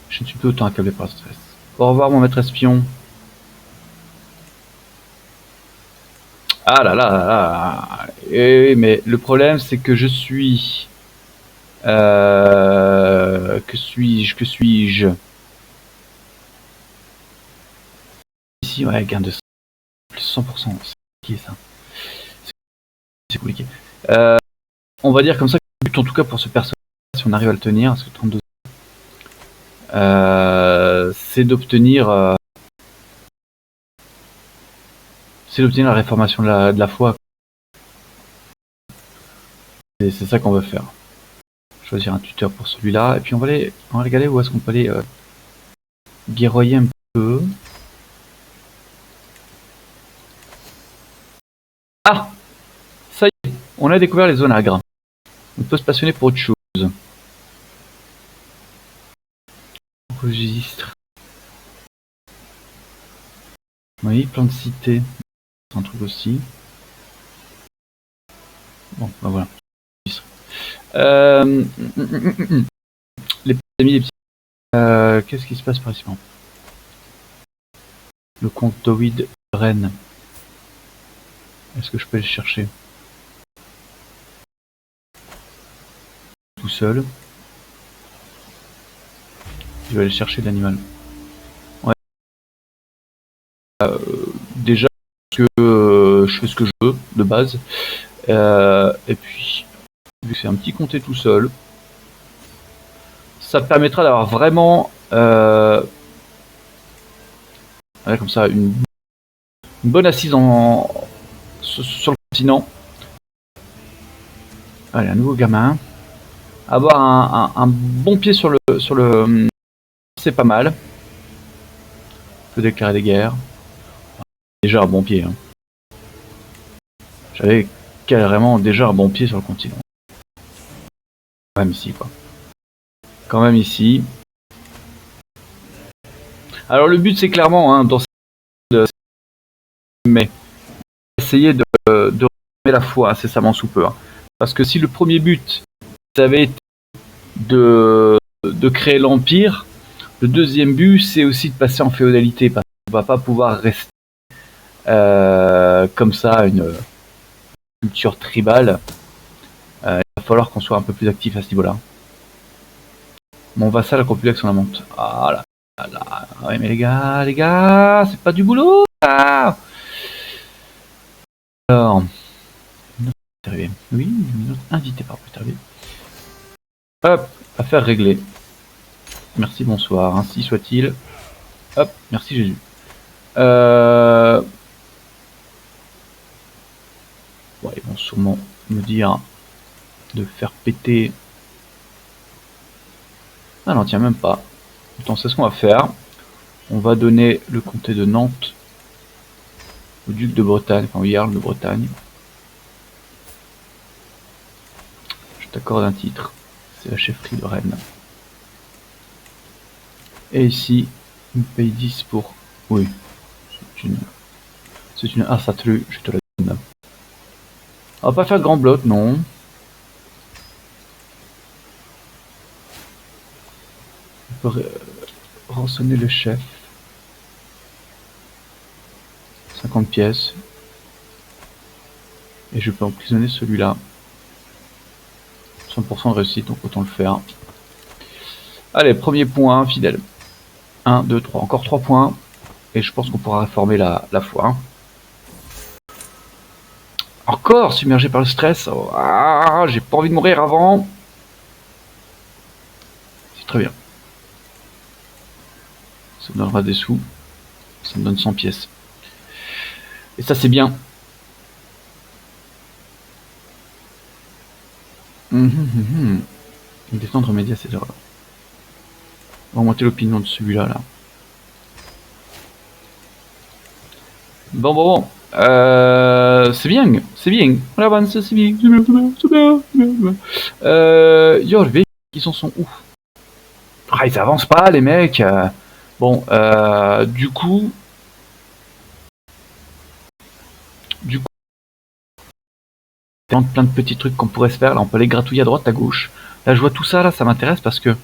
Speaker 1: Je ne suis plus autant accablé par le stress. Au revoir mon maître espion. Ah là là là là. Et, mais le problème c'est que je suis... que suis-je Ici, ouais, gain de plus 100%. C'est compliqué ça. C'est compliqué. On va dire comme ça que le but en tout cas pour ce personnage, si on arrive à le tenir, parce que 32 c'est d'obtenir la réformation de la foi. Et c'est ça qu'on va faire. Choisir un tuteur pour celui-là. Et puis on va regarder où est-ce qu'on peut aller guerroyer un peu. Ah, ça y est, on a découvert les onagres. On peut se passionner pour autre chose. Registre. Oui, plan de cité. C'est un truc aussi. Bon, bah voilà. Les petits amis, les petits. Qu'est-ce qui se passe par ici? Le comte Dowid Rennes. Est-ce que je peux aller chercher tout seul? Je vais aller chercher l'animal. Ouais. Déjà que je fais ce que je veux de base. Et puis, vu que c'est un petit comté tout seul, ça permettra d'avoir vraiment ouais, comme ça une bonne assise sur le continent. Allez, un nouveau gamin. Avoir un bon pied sur le c'est pas mal. Je peux déclarer des guerres. Déjà un bon pied. Hein. J'avais carrément déjà un bon pied sur le continent. Quand même ici, quoi. Quand même ici. Alors le but c'est clairement hein, dans mais essayer de remettre la foi incessamment sous peu. Hein. Parce que si le premier but ça avait été de créer l'empire, le deuxième but c'est aussi de passer en féodalité parce qu'on va pas pouvoir rester comme ça une culture tribale. Il va falloir qu'on soit un peu plus actif à ce niveau-là. Mon vassal a compilé son monte. Ah là là. Ouais mais les gars, c'est pas du boulot là. Alors, oui, une autre invité par Petervé. Hop, affaire réglée. Merci, bonsoir, ainsi soit-il. Hop, merci Jésus. Ouais, ils vont sûrement me dire de faire péter. Ah non, tiens, même pas. Attends, c'est ce qu'on va faire. On va donner le comté de Nantes au duc de Bretagne, enfin au Jarl de Bretagne. Je t'accorde un titre. C'est la chefferie de Rennes. Et ici, il me paye 10 pour... Oui, c'est une Arsatru, je te la donne. On va pas faire grand blot, non. On peut rançonner le chef. 50 pièces. Et je peux emprisonner celui-là. 100% de réussite, donc autant le faire. Allez, premier point, fidèle. 1, 2, 3. Encore 3 points. Et je pense qu'on pourra réformer la foi. Encore submergé par le stress. Oh, ah, j'ai pas envie de mourir avant. C'est très bien. Ça me donnera des sous. Ça me donne 100 pièces. Et ça, c'est bien. Défendre remédier à ces erreurs. On va remonter l'opinion de celui-là. Là. Bon. C'est bien. On avance, c'est bien. Yorvik, ils en sont où? Ah, ils avancent pas, les mecs. Bon, du coup, plein de petits trucs qu'on pourrait se faire. Là, on peut aller gratouiller à droite, à gauche. Là, je vois tout ça, là, ça m'intéresse parce que.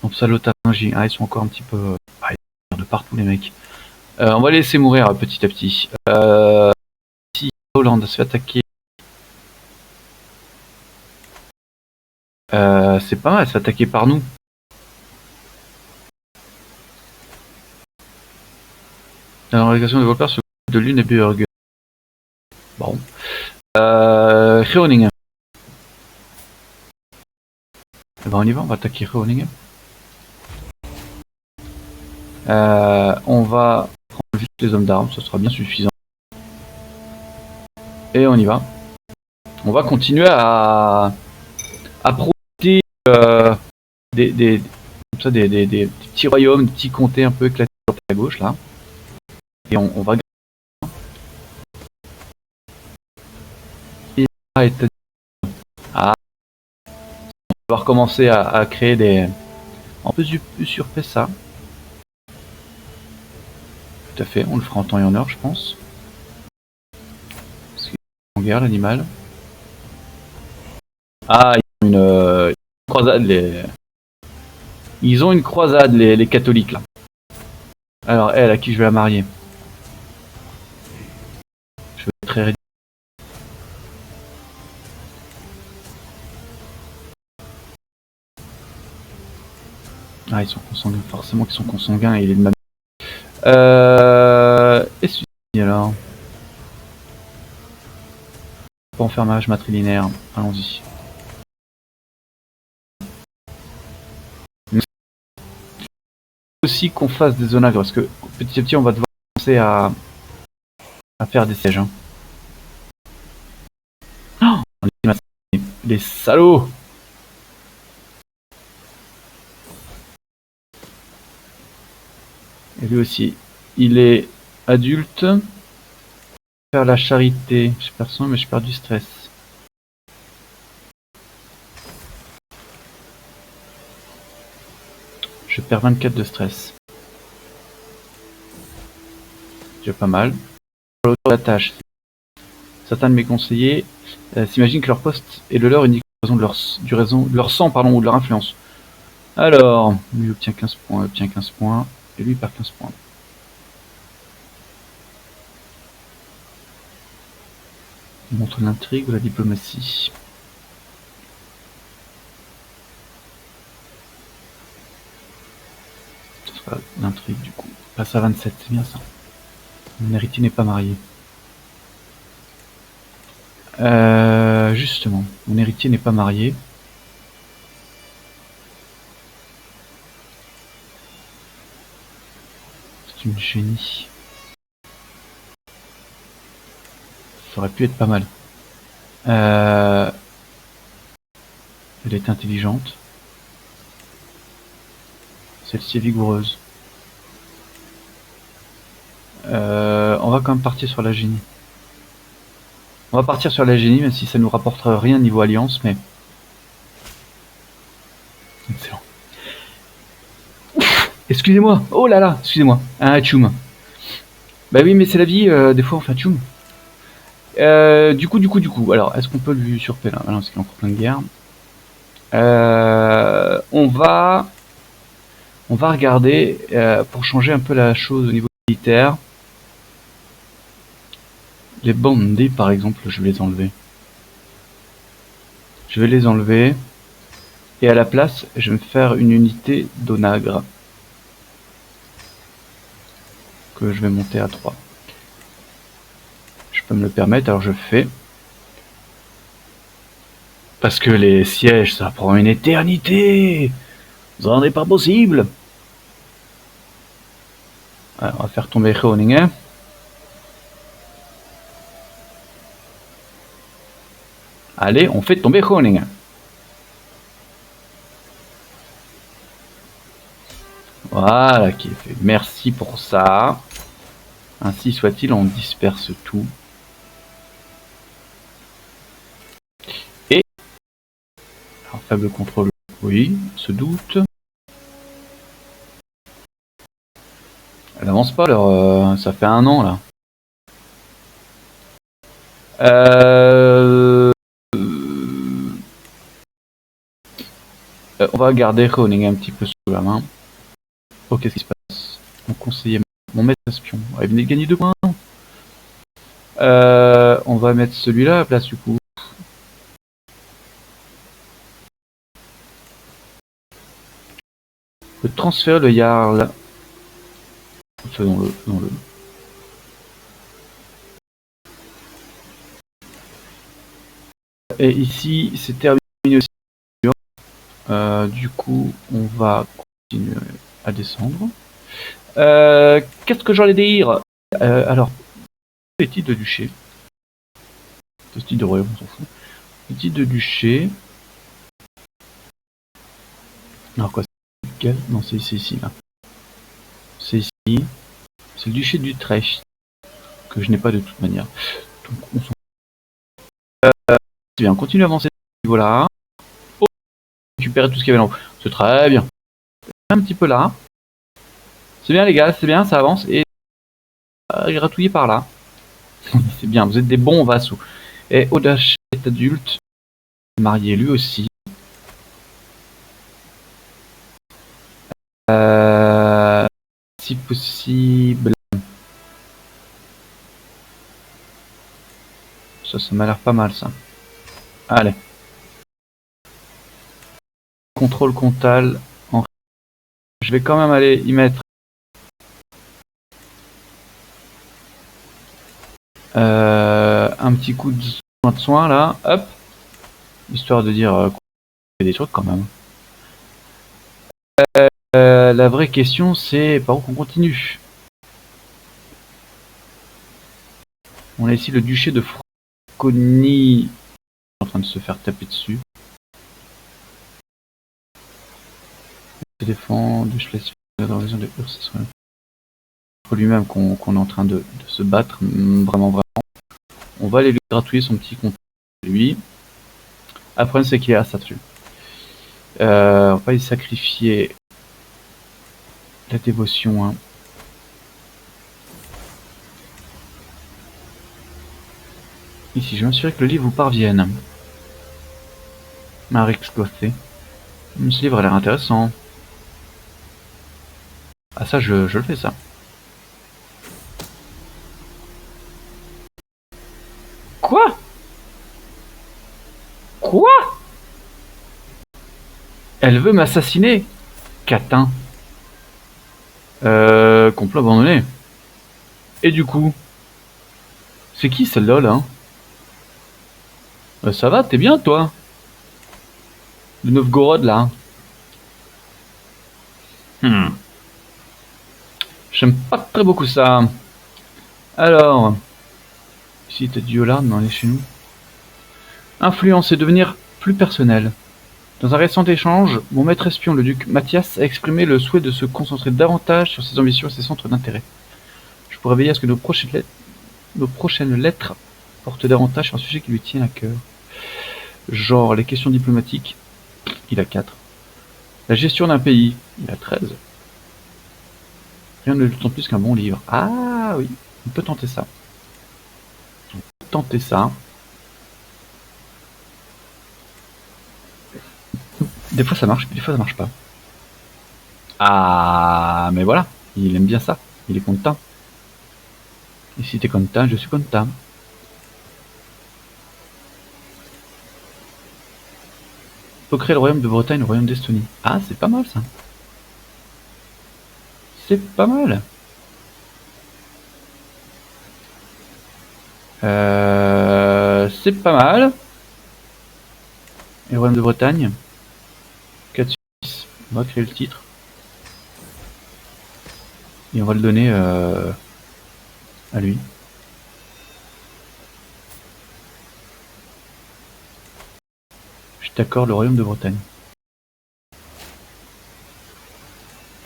Speaker 1: Donc, ça, l'otaringie. Ah, ils sont encore un petit peu. Ah, ils sont de partout, les mecs. On va les laisser mourir petit à petit. Si Hollande se fait attaquer. C'est pas mal, elle se fait attaquer par nous. Dans l'organisation de développeurs de Luneburg. Bon. Groningen. Eh ben on y va, on va attaquer Groningen. On va prendre juste les hommes d'armes, ça sera bien suffisant. Et on y va. on va continuer à profiter comme ça, des petits royaumes, des petits comtés un peu éclatés à droite et à gauche là. Et on va ah, on va recommencer à créer des. On peut usurper ça. Tout à fait, on le fera en temps et en heure, je pense. Parce qu'il est en guerre, l'animal. Ah, ils ont une croisade, Ils ont une croisade, les catholiques, là. Alors, elle, à qui je vais la marier? Je vais être très réduit. Ah, ils sont consanguins, forcément qu'ils sont consanguins, et il est de ma... Et celui-ci, alors? Pas en faire mariage matrilinéaire, allons-y. Aussi qu'on fasse des onagres, parce que petit à petit, on va devoir commencer à faire des sièges. Hein. Oh, les salauds! Et lui aussi, il est adulte. Faire la charité. Je perds son, mais je perds du stress. Je perds 24 de stress. J'ai pas mal. Pour l'auteur de la tâche. Certains de mes conseillers s'imaginent que leur poste est le leur unique en raison de leur sang ou de leur influence. Alors, lui obtient 15 points, obtient 15 points, et lui perd 15 points. Il montre l'intrigue ou la diplomatie. Ce sera l'intrigue du coup. Passe à 27, c'est bien ça. Mon héritier n'est pas marié. Justement, mon héritier n'est pas marié. C'est une génie. Ça aurait pu être pas mal. Elle est intelligente. Celle-ci est vigoureuse. On va quand même partir sur la génie. On va partir sur la génie, même si ça nous rapportera rien niveau alliance, mais... Excellent. Excusez-moi. Oh là là, excusez-moi. Un tchoum. Bah oui, mais c'est la vie, des fois on fait un tchoum. Du coup. Alors, est-ce qu'on peut lui usurper là? Ah non, parce qu'il est encore plein de guerre. On va regarder pour changer un peu la chose au niveau militaire. Les bandits, par exemple, je vais les enlever. Je vais les enlever. Et à la place, je vais me faire une unité d'onagre. Que je vais monter à 3. Je peux me le permettre, alors je fais. Parce que les sièges, ça prend une éternité. Ça n'est pas possible. Alors, on va faire tomber Groningen. Allez, on fait tomber Groningen. Voilà qui est fait. Merci pour ça. Ainsi soit-il, on disperse tout. Et... Alors, faible contrôle, oui, se doute. Elle avance pas, alors ça fait 1 an là. On va garder Groningen un petit peu sous la main. Oh, qu'est-ce qui se passe? Mon conseiller, mon maître espion. Il venait de gagner 2 points. On va mettre celui-là à la place du coup. On peut transférer le Jarl. Faisons-le. Et ici, c'est terminé aussi. Du coup, on va continuer à descendre. Qu'est-ce que j'allais dire? Alors, petit de duché. Ce titre de royaume, on s'en fout. Le titre de duché. Alors quoi, c'est non, c'est ici, là. C'est ici. C'est le duché d'Utrecht. Que je n'ai pas de toute manière. Donc on s'en c'est bien, on continue à avancer à ce niveau-là. Oh, récupérer tout ce qu'il y avait là-haut. C'est très bien. Un petit peu là. C'est bien les gars, c'est bien, ça avance. Et gratouiller par là. C'est bien, vous êtes des bons vassaux. Et Odash est adulte. Marié lui aussi. Si possible. Ça m'a l'air pas mal ça. Allez. Contrôle comptal. Je vais quand même aller y mettre un petit coup de soin là. Hop. Histoire de dire qu'on fait des trucs quand même. La vraie question c'est par où qu'on continue. On a ici le duché de Franconie en train de se faire taper dessus. Se défend de Schleswig dans la région de Urs. Lui-même qu'on est en train de se battre vraiment. On va aller lui gratouiller son petit compte lui. Après c'est qu'il est à ça dessus. On va y sacrifier la dévotion. Hein. Ici, je m'assurer que le livre vous parvienne. Marix Gothé. Ce livre a l'air intéressant. Ah ça, je le fais ça. Quoi? Quoi? Elle veut m'assassiner? Catin. Complot abandonné. Et du coup, c'est qui celle-là là? Ça va, t'es bien toi? Le Novgorod là. J'aime pas très beaucoup ça. Alors, ici t'as du Hollande, mais on est chez nous. Influence et devenir plus personnel. Dans un récent échange, mon maître espion, le duc Mathias, a exprimé le souhait de se concentrer davantage sur ses ambitions et ses centres d'intérêt. Je pourrais veiller à ce que nos prochaines lettres portent davantage sur un sujet qui lui tient à cœur. Genre les questions diplomatiques, il a 4. La gestion d'un pays, il a 13. Rien ne le tente plus qu'un bon livre. Ah oui, on peut tenter ça. On peut tenter ça. Des fois ça marche, des fois ça marche pas. Ah, mais voilà, il aime bien ça. Il est content. Et si t'es content, je suis content. Faut créer le royaume de Bretagne, le royaume d'Estonie. Ah, c'est pas mal ça. C'est pas mal. C'est pas mal. Et le royaume de Bretagne. 4 sur 10. On va créer le titre. Et on va le donner à lui. Je t'accorde le royaume de Bretagne.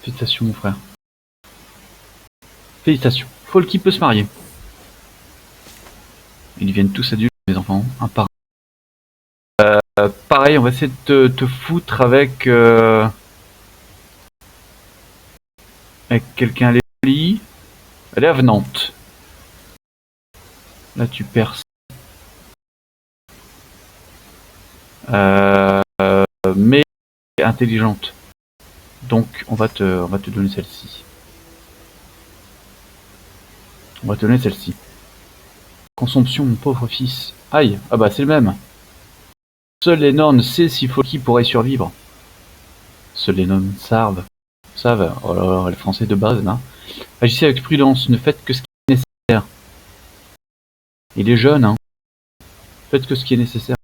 Speaker 1: Félicitations mon frère. Félicitations. Folky peut se marier. Ils deviennent tous adultes les enfants, un par un. Pareil, on va essayer de te foutre avec quelqu'un. Elle est avenante. Là tu perds. Mais intelligente. Donc on va te donner celle-ci. On va te donner celle-ci. Consomption, mon pauvre fils. Aïe, ah bah c'est le même. Seul les nornes sait si Folky pourrait survivre. Seuls les nornes savent. Oh là là, les français de base là. Agissez avec prudence, ne faites que ce qui est nécessaire. Il est jeune, hein. Faites que ce qui est nécessaire.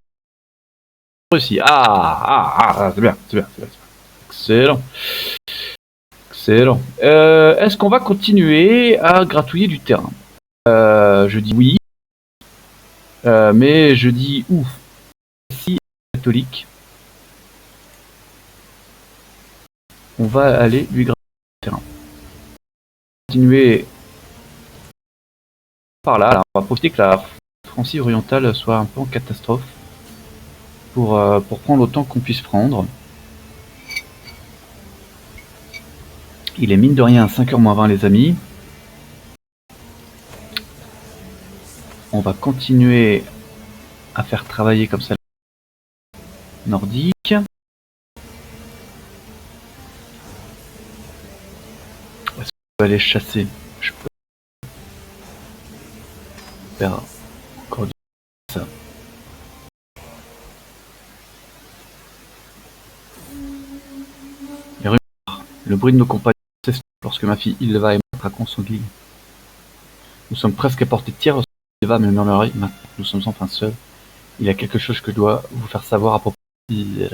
Speaker 1: Réussi. C'est bien. Excellent. Excellent. Est-ce qu'on va continuer à gratouiller du terrain? Je dis oui. Mais je dis ouf, si catholique, on va aller lui gratter le terrain. Continuer par là, là. On va profiter que la Francie orientale soit un peu en catastrophe pour prendre autant qu'on puisse prendre. Il est mine de rien à 5h-20 les amis. On va continuer à faire travailler comme ça nordique. Est-ce qu'on peut aller chasser? Je peux faire encore du ça. Les rumeurs. Le bruit de nos compagnons cesse lorsque ma fille Ilva et moi traquons Sanguille. Nous sommes presque à portée de tir lorsque Ilva me murmure maintenant nous sommes enfin seuls. Il y a quelque chose que je dois vous faire savoir à propos de...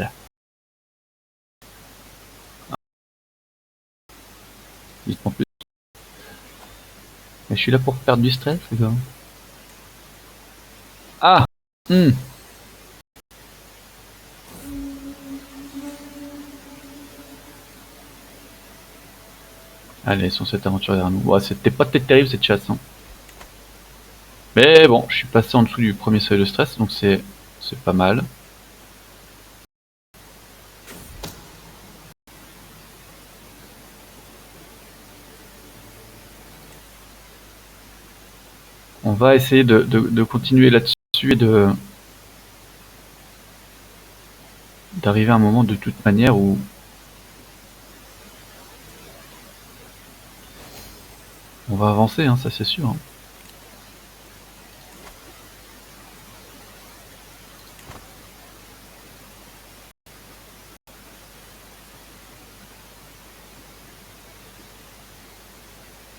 Speaker 1: Dites-moi plus. Mais je suis là pour perdre du stress, les gars. Ah Allez, sur cette aventure derrière nous. Ouais, c'était pas peut-être terrible cette chasse. Hein. Mais bon, je suis passé en dessous du premier seuil de stress, donc c'est pas mal. On va essayer de continuer là-dessus et d'arriver à un moment de toute manière où on va avancer, hein, ça c'est sûr. Hein.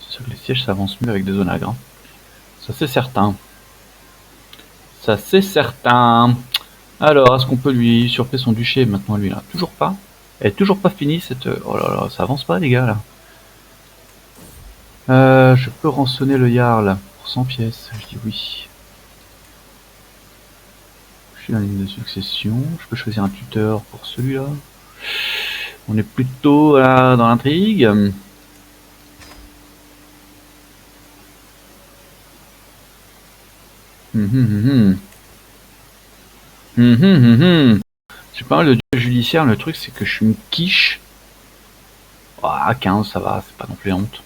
Speaker 1: C'est sûr que les sièges s'avancent mieux avec des onagres. Hein. Ça c'est certain. Ça c'est certain. Alors, est-ce qu'on peut lui usurper son duché maintenant lui là? Toujours pas. Elle est toujours pas finie cette... Oh là là, ça avance pas les gars là. Je peux rançonner le Jarl pour 100 pièces, je dis oui. Je suis dans la ligne de succession, je peux choisir un tuteur pour celui-là. On est plutôt là dans l'intrigue. Je sais pas, le dieu judiciaire, le truc c'est que je suis une quiche. Ah, 15, ça va, c'est pas non plus la honte.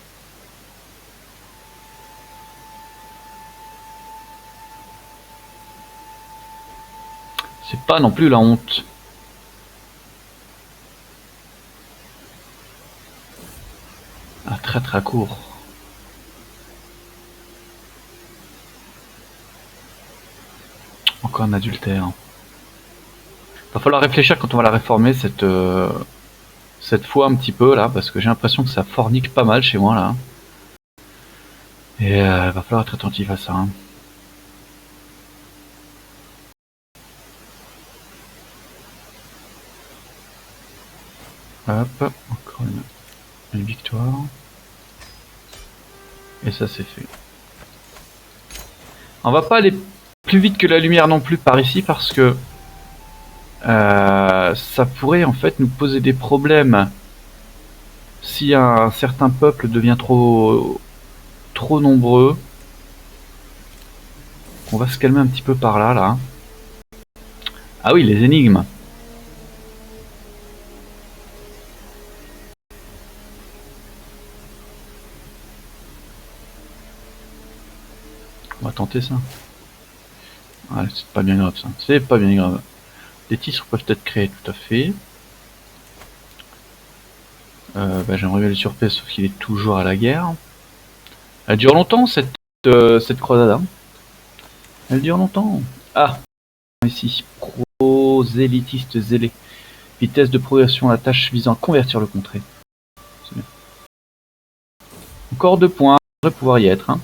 Speaker 1: C'est pas non plus la honte. Ah, très très court. Encore un adultère. Va falloir réfléchir quand on va la réformer cette fois un petit peu là, parce que j'ai l'impression que ça fornique pas mal chez moi là. Et va falloir être attentif à ça. Hein. Hop, encore une victoire. Et ça c'est fait. On va pas aller plus vite que la lumière non plus par ici parce que ça pourrait en fait nous poser des problèmes si un certain peuple devient trop nombreux. On va se calmer un petit peu par là là. Ah oui, les énigmes. On va tenter ça. Ah, c'est pas bien grave ça. C'est pas bien grave. Des titres peuvent être créés tout à fait. J'aimerais bien le surpayer sauf qu'il est toujours à la guerre. Elle dure longtemps cette croisade. Hein. Elle dure longtemps. Ah, ici. Prosélytiste zélé. Vitesse de progression, la tâche visant à convertir le contrée. C'est bien. Encore 2 points. On devrait pouvoir y être. Hein.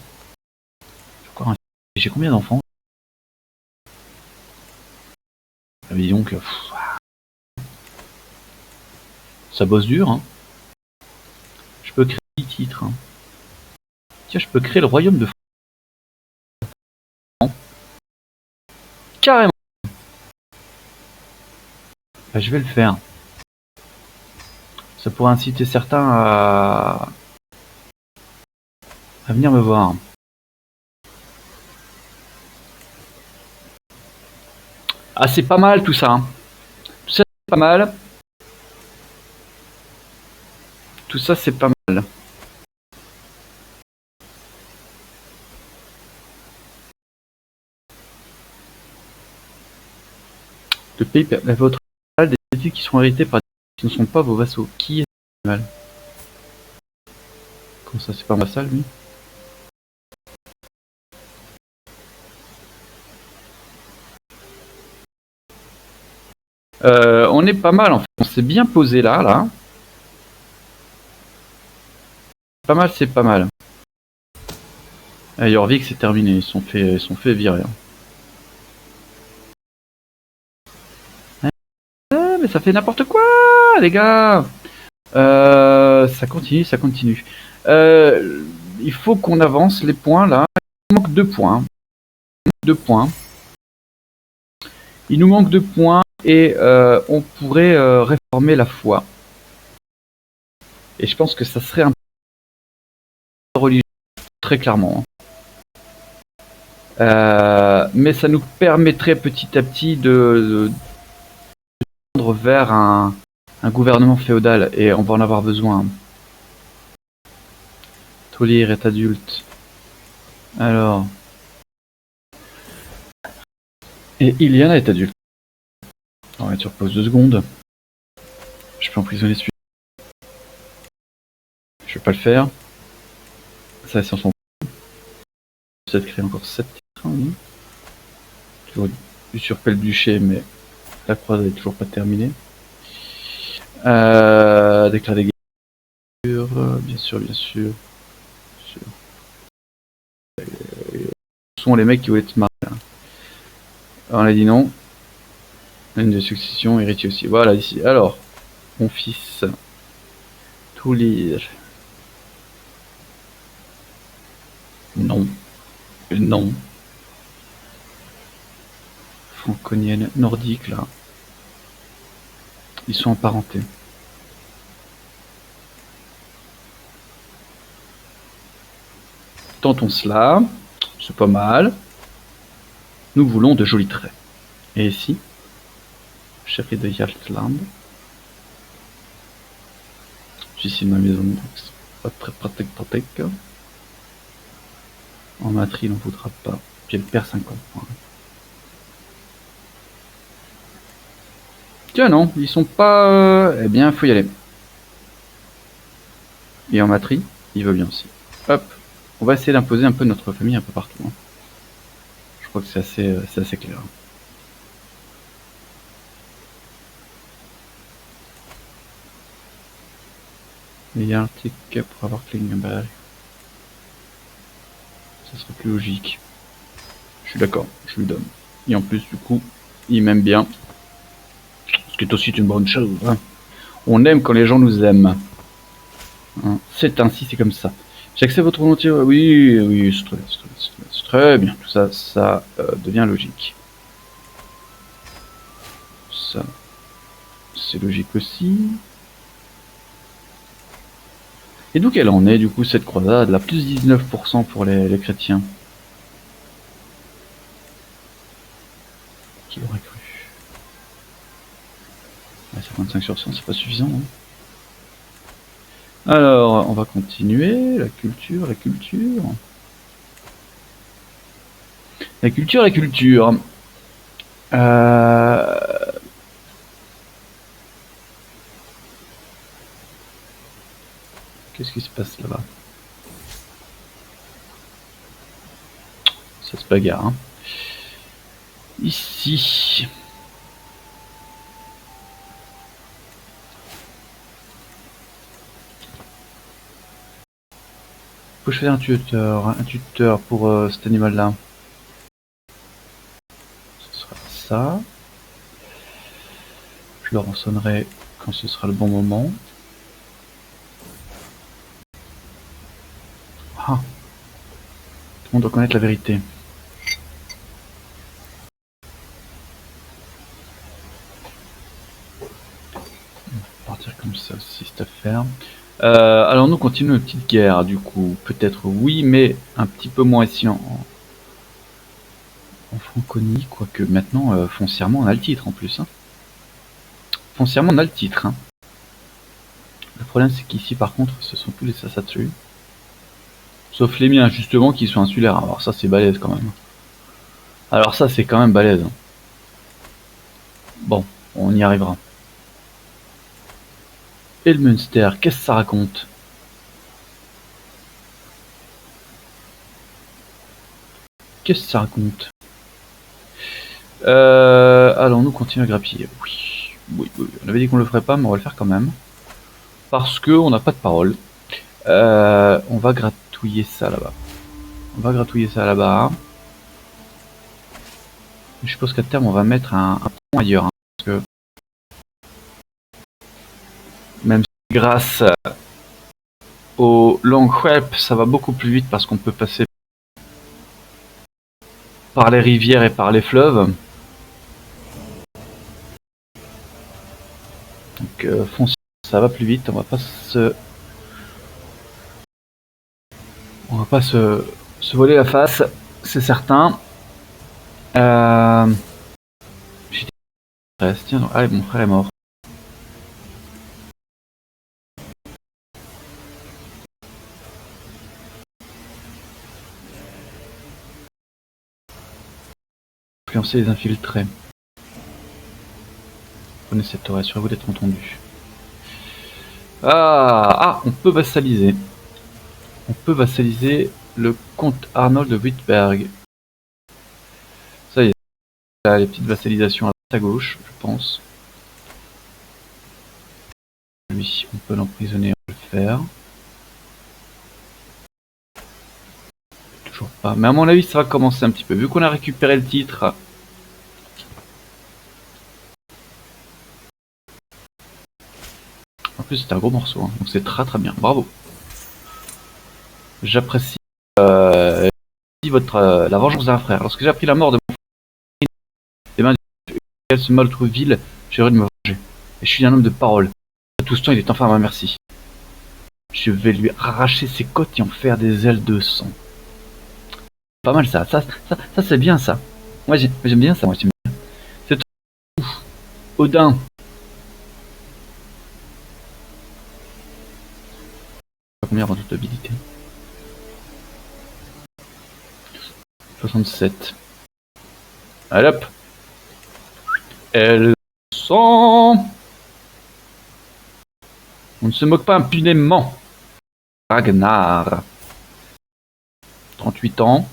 Speaker 1: J'ai combien d'enfants? Ah, dis donc. Ça bosse dur. Hein. Je peux créer 10 titres. Hein. Tiens, je peux créer le royaume de France. carrément. Bah, je vais le faire. Ça pourrait inciter certains à venir me voir. Ah, c'est pas mal tout ça. Hein. Tout ça, c'est pas mal. Tout ça, c'est pas mal. Le pays permet votre des études qui sont héritées par des qui ne sont pas vos vassaux. Qui est mal? Comment ça, c'est pas ma salle, lui? On est pas mal en fait. On s'est bien posé là. Pas mal, c'est pas mal. Jorvik, c'est terminé. Ils sont fait virer. Mais ça fait n'importe quoi, les gars. Ça continue, ça continue. Il faut qu'on avance les points là. Il nous manque 2 points. 2 points. Il nous manque 2 points et on pourrait réformer la foi. Et je pense que ça serait un peu religieux, très clairement. Mais ça nous permettrait petit à petit de tendre vers un gouvernement féodal et on va en avoir besoin. Tolir est adulte. Alors. Et Iliana est adulte. Ouais, tu reposes 2 secondes. Je peux emprisonner celui. Je vais pas le faire. Ça, c'est en son. Ça crée encore 7 titres. Hein. Toujours usurper le duché, mais la croisade est toujours pas terminée. Déclarer des guerres. Bien sûr, bien sûr. Ce sont les mecs qui voulaient être mariés. Hein. On a dit non. Une de succession, héritier aussi. Voilà, ici. Alors, mon fils. Tout lire. Non. Non. Franconienne, nordique, là. Ils sont emparentés. Tentons cela. C'est pas mal. Nous voulons de jolis traits. Et ici, chérie de Hjaltland. J'ici ma maison, donc c'est pas très pratique. En matrie, il n'en voudra pas. Puis elle perd 50 points. Tiens non, ils sont pas... Eh bien, faut y aller. Et en matrie, il veut bien aussi. Hop, on va essayer d'imposer un peu notre famille un peu partout. Hein. Je crois que c'est assez clair. Il y a un ticket pour avoir Klingenberg. Ça serait plus logique. Je suis d'accord, je lui donne. Et en plus, du coup, il m'aime bien. Ce qui est aussi une bonne chose. Hein. On aime quand les gens nous aiment. Hein. C'est ainsi, c'est comme ça. J'accepte votre volonté. Oui, oui, c'est très bien. Tout ça, ça devient logique. Ça, c'est logique aussi. Et d'où qu'elle en est, du coup, cette croisade, là, plus 19% pour les chrétiens. Qui l'aurait cru? Ouais, 55 sur 100, c'est pas suffisant. Hein. Alors, on va continuer. La culture. La culture. Qu'est-ce qui se passe là-bas? Ça se bagarre. Hein. Ici. Faut que je fasse un tuteur pour cet animal-là. Ce sera ça. Je le rançonnerai quand ce sera le bon moment. Ah. Tout le monde doit connaître la vérité. faire. Alors nous continuons une petite guerre, du coup, peut-être oui, mais un petit peu moins ici en Franconie, quoique maintenant, foncièrement, on a le titre en plus. Hein. Foncièrement, on a le titre. Hein. Le problème, c'est qu'ici, par contre, ce sont tous les Sassatsu. Sauf les miens, justement, qui sont insulaires. Alors ça, c'est balèze quand même. Alors ça, c'est quand même balèze. Bon, on y arrivera. Et le Munster, qu'est-ce que ça raconte? Qu'est-ce que ça raconte? Alors nous continuons à grappiller. Oui. On avait dit qu'on le ferait pas, mais on va le faire quand même. Parce que on n'a pas de parole. On va gratouiller ça là-bas. Je suppose qu'à terme on va mettre un pont ailleurs. Hein, parce que même si grâce au long web ça va beaucoup plus vite parce qu'on peut passer par les rivières et par les fleuves. Donc foncièrement ça va plus vite, on va pas se voler la face, c'est certain. Tiens, donc, allez, mon frère est mort. Influencer les infiltrés. Prenez cette oreille, sur vous d'être entendu. On peut vassaliser. On peut vassaliser le comte Arnold de Wittberg. Ça y est, les petites vassalisations à gauche, je pense. Lui, on peut l'emprisonner, on peut le faire. Toujours pas. Mais à mon avis, ça va commencer un petit peu. Vu qu'on a récupéré le titre. En plus, c'est un gros morceau, hein. Donc c'est très très bien. Bravo. J'apprécie la vengeance d'un frère. Lorsque j'ai appris la mort de mon frère, des mains de ce malheureux ville, j'ai heureux de me venger. Et je suis un homme de parole. Tout ce temps, il est enfin à ma merci. Je vais lui arracher ses côtes et en faire des ailes de sang. Pas mal ça c'est bien ça. Moi j'aime bien ça, C'est tout. Odin. Combien en toute habilité? 67. Allez hop. Elles sont. On ne se moque pas impunément. Ragnar. 38 ans.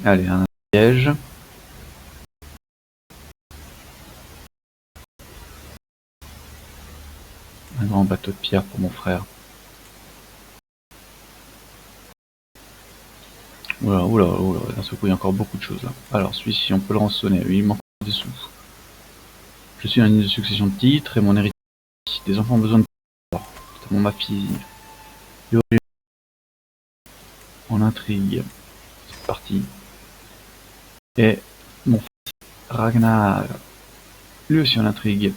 Speaker 1: Allez, un piège. Un grand bateau de pierre pour mon frère. Oula, d'un seul coup il y a encore beaucoup de choses là. Alors celui-ci on peut le rançonner, oui, il manque des sous. Je suis un ligne de succession de titres et mon héritier. Des enfants ont besoin de notamment ma fille. En intrigue. C'est parti. Et mon fils Ragnar. Lui aussi en intrigue.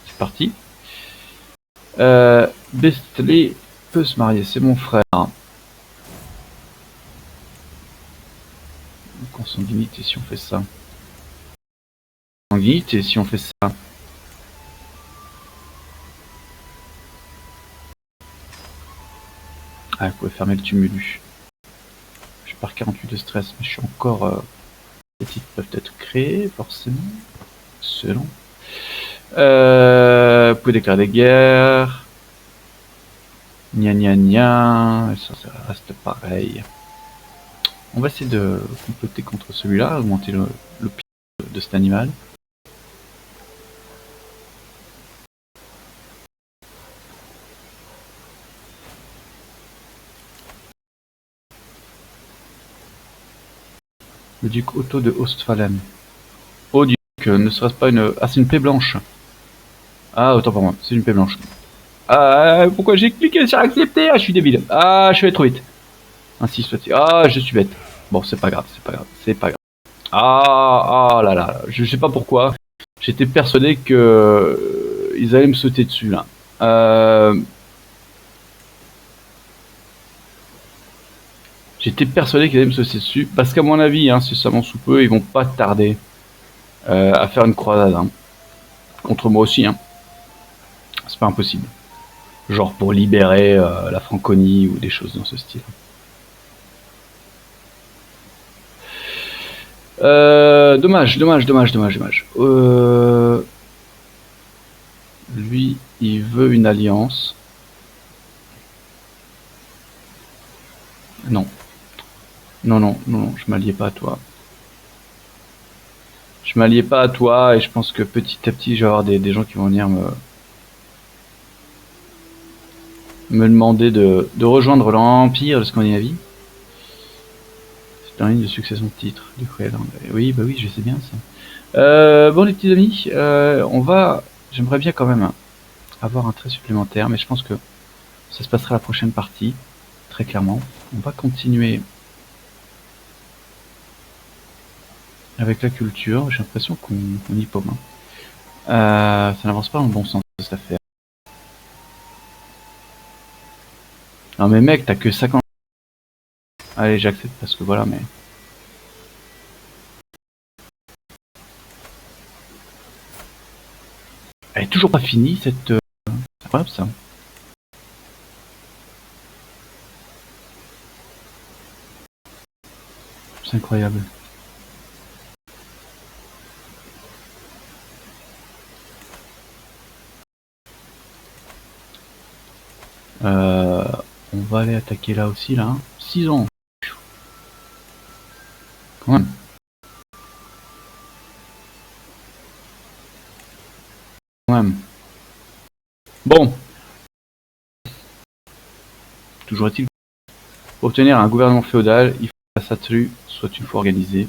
Speaker 1: C'est parti. Bestly peut se marier, c'est mon frère. Consanguinité si on fait ça. Consanguinité si on fait ça. Ah, vous pouvez fermer le tumulus. Je pars 48 de stress, mais je suis encore... Les titres peuvent être créés, forcément. Excellent. Vous pouvez déclarer des guerres. Gna. Ça reste pareil. On va essayer de comploter contre celui-là, augmenter le pied de cet animal. Le duc Otto de Ostphalen. Oh duc, ne serait-ce pas une... Ah, c'est une paix blanche. Ah, autant pour moi, c'est une paix blanche. Ah, pourquoi j'ai cliqué sur accepter? Ah, je suis débile. Ah, je suis allé trop vite. Ainsi soit-il. Ah, je suis bête. Bon, c'est pas grave. Ah là là, je sais pas pourquoi. J'étais persuadé que ils allaient me sauter dessus là. J'étais persuadé qu'ils allaient me sauter dessus parce qu'à mon avis, hein, incessamment sous peu, ils vont pas tarder à faire une croisade hein. Contre moi aussi. Hein. C'est pas impossible. Genre pour libérer la Franconie ou des choses dans ce style. Dommage. Lui, il veut une alliance. Non. Non, je m'alliais pas à toi. Je m'alliais pas à toi et je pense que petit à petit, je vais avoir des gens qui vont venir me demander de rejoindre l'Empire de Scandinavie. C'est un ligne de succession de titre du Cruel. Oui, bah oui, je sais bien ça. Bon, les petits amis, j'aimerais bien quand même avoir un trait supplémentaire, mais je pense que ça se passera la prochaine partie, très clairement. On va continuer avec la culture. J'ai l'impression qu'on y paume. Ça n'avance pas dans le bon sens, cette affaire. Non mais mec, t'as que 50... Allez, j'accepte parce que voilà, mais... Elle est toujours pas finie, cette... C'est incroyable, ça. C'est incroyable. On va aller attaquer là aussi, là. 6 ans. Quand même. Quand même. Bon. Toujours est-il, pour obtenir un gouvernement féodal, il faut que la Satru soit une fois organisée.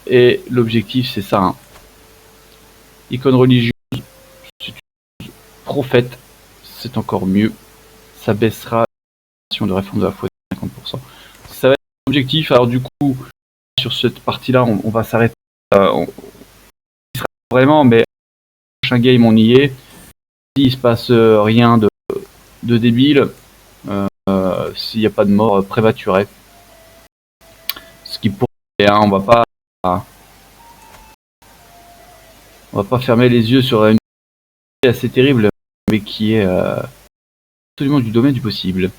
Speaker 1: Et l'objectif, c'est ça. Hein. Icône religieuse, prophète, c'est encore mieux. Ça baissera la de réforme de la foi de 50%. Ça va être l'objectif. Alors du coup, sur cette partie-là, on va s'arrêter. On y sera vraiment, mais prochain game, on y est. S'il se passe rien de débile, s'il n'y a pas de mort prématurée, ce qui pourrait, hein, on va pas fermer les yeux sur une assez terrible, mais qui est absolument du domaine du possible.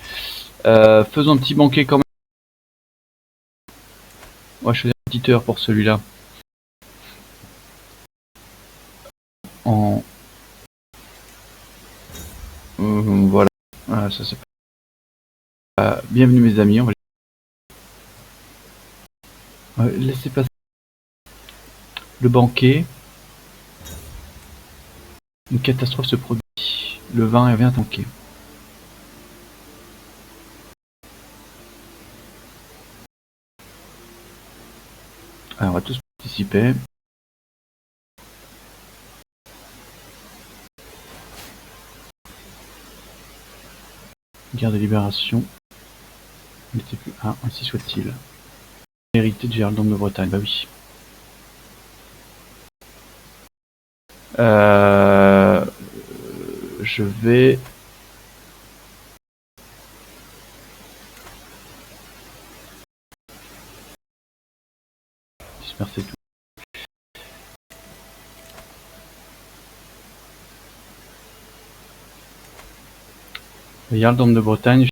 Speaker 1: Faisons un petit banquet quand même. On va choisir une petite heure pour celui-là. En voilà. Ça c'est bienvenue mes amis. On va laisser passer le banquet. Une catastrophe se produit. Le vin vient tanker. Alors on va tous participer. Guerre de libération. Il n'était plus un, ainsi soit-il. Hérité de Géraldon de Bretagne, bah oui. Je vais... disperser tout. Le Jarldom de Bretagne, je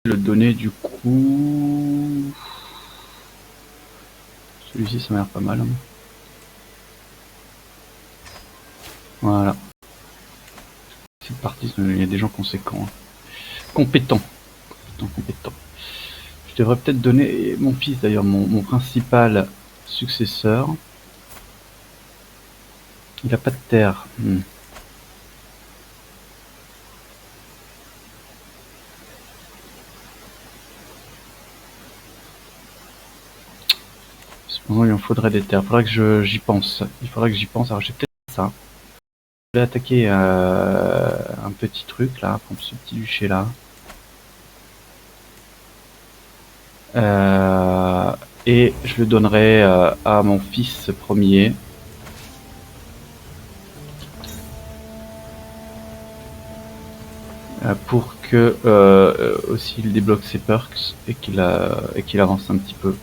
Speaker 1: vais le donner du coup... Celui-ci, ça m'a l'air pas mal. Hein. Voilà. Cette partie, il y a des gens conséquents. Hein. Compétents. Je devrais peut-être donner mon fils, d'ailleurs, mon principal successeur. Il a pas de terre. Cependant, il en faudrait des terres. Il faudrait que j'y pense. Alors, j'ai peut-être ça. Je vais attaquer un petit truc là, prendre ce petit duché là. et je le donnerai à mon fils premier. Pour que aussi il débloque ses perks et qu'il avance un petit peu,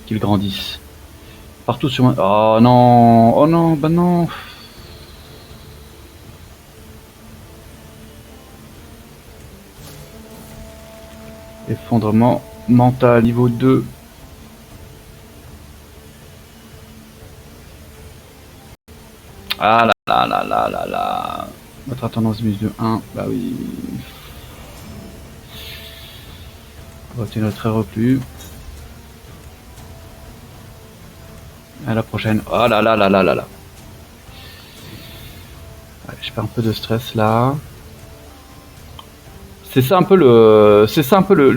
Speaker 1: qu'il grandisse. Partout sur moi. Oh non, bah non. Effondrement mental niveau 2. Ah là. Notre tendance mise de 1, bah oui. On va obtenir notre repli. À la prochaine. Oh là là. Ouais, je perds un peu de stress là. C'est ça un peu le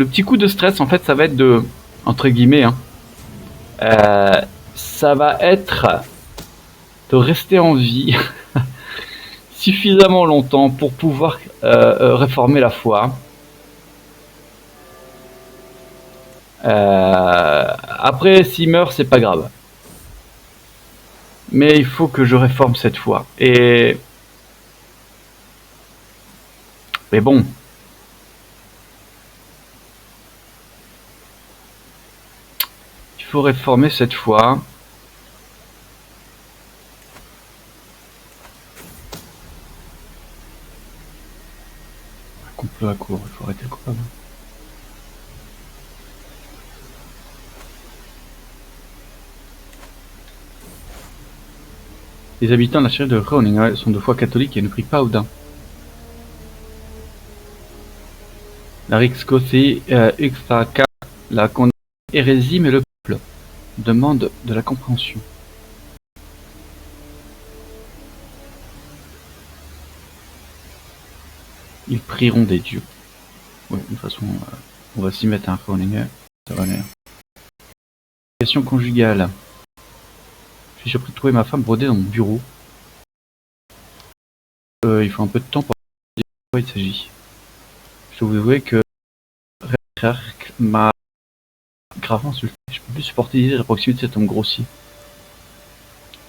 Speaker 1: petit coup de stress en fait, ça va être de, entre guillemets, hein, ça va être de rester en vie suffisamment longtemps pour pouvoir réformer la foi. Après, s'il meurt, c'est pas grave. Mais il faut que je réforme cette foi. Mais bon. Il faut réformer cette foi. Un complot à court, il faut arrêter le coupable. Les habitants de la chirurgie de Groningen sont de foi catholique et ne prient pas Odin. La Riksgård Uxaka la condamne hérésie, mais le peuple demande de la compréhension. Ils prieront des dieux. Ouais, de toute façon, on va s'y mettre un Groningen, ça va aller. Question conjugale. Je suis surpris de trouver ma femme brodée dans mon bureau. Il faut un peu de temps pour dire de quoi il s'agit. Je dois vous avouer que Recherche m'a gravement insulté. Je peux plus supporter l'idée de la proximité de cet homme grossier.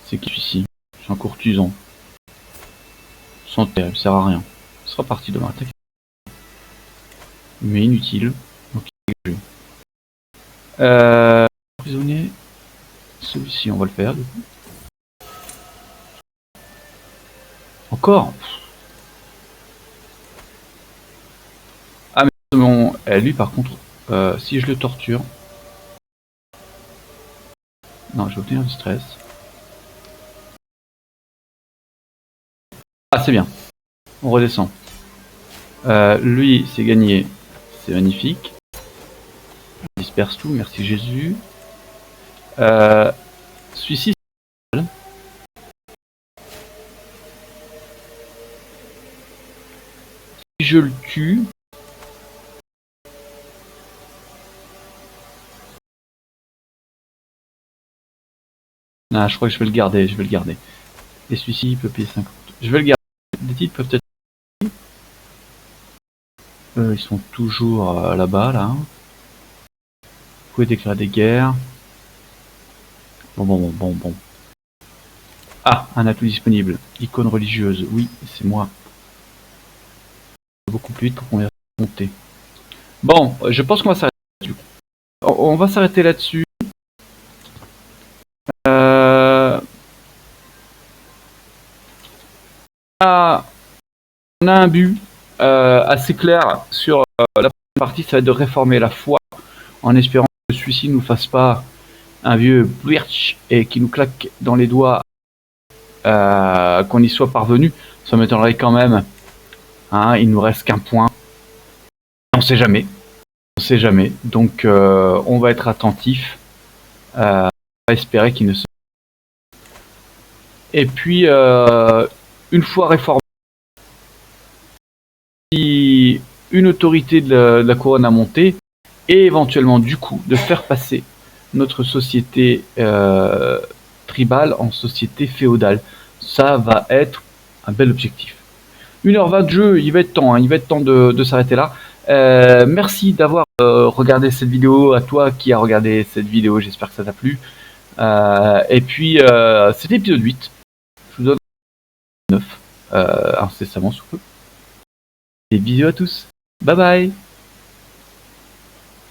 Speaker 1: C'est qui celui-ci? C'est un courtisan. Sans terre, il sert à rien. Il sera parti demain. Mais inutile. Donc, prisonnier. Celui-ci, on va le faire. Du coup. Encore. Ah mais bon, lui par contre, si je le torture, non, je vais obtenir du stress. Ah c'est bien. On redescend. Lui, c'est gagné. C'est magnifique. On disperse tout, merci Jésus. Celui-ci, c'est mal. Si je le tue, ah, je crois que je vais le garder, Et celui-ci, il peut payer 50. Je vais le garder. Des titres peuvent être... ils sont toujours là-bas, là. Vous pouvez déclarer des guerres. Bon. Ah, un atout disponible. Icône religieuse. Oui, c'est moi. Beaucoup plus vite pour qu'on ait monté. Bon, je pense qu'on va s'arrêter là-dessus. On va s'arrêter là-dessus. On a un but assez clair sur la première partie, ça va être de réformer la foi, en espérant que celui-ci ne nous fasse pas un vieux blirch et qui nous claque dans les doigts, qu'on y soit parvenu. Ça m'étonnerait quand même. Hein, il nous reste qu'un point. On sait jamais. Donc on va être attentif. On va espérer qu'il ne se... Et puis une fois réformé, une autorité de la couronne à monter, et éventuellement du coup de faire passer notre société tribale en société féodale. Ça va être un bel objectif. 1h20 de jeu, il va être temps de s'arrêter là. Merci d'avoir regardé cette vidéo, à toi qui as regardé cette vidéo, j'espère que ça t'a plu. Et puis, c'était l'épisode 8. Je vous donne 9 incessamment sous peu. Et bisous à tous. Bye bye.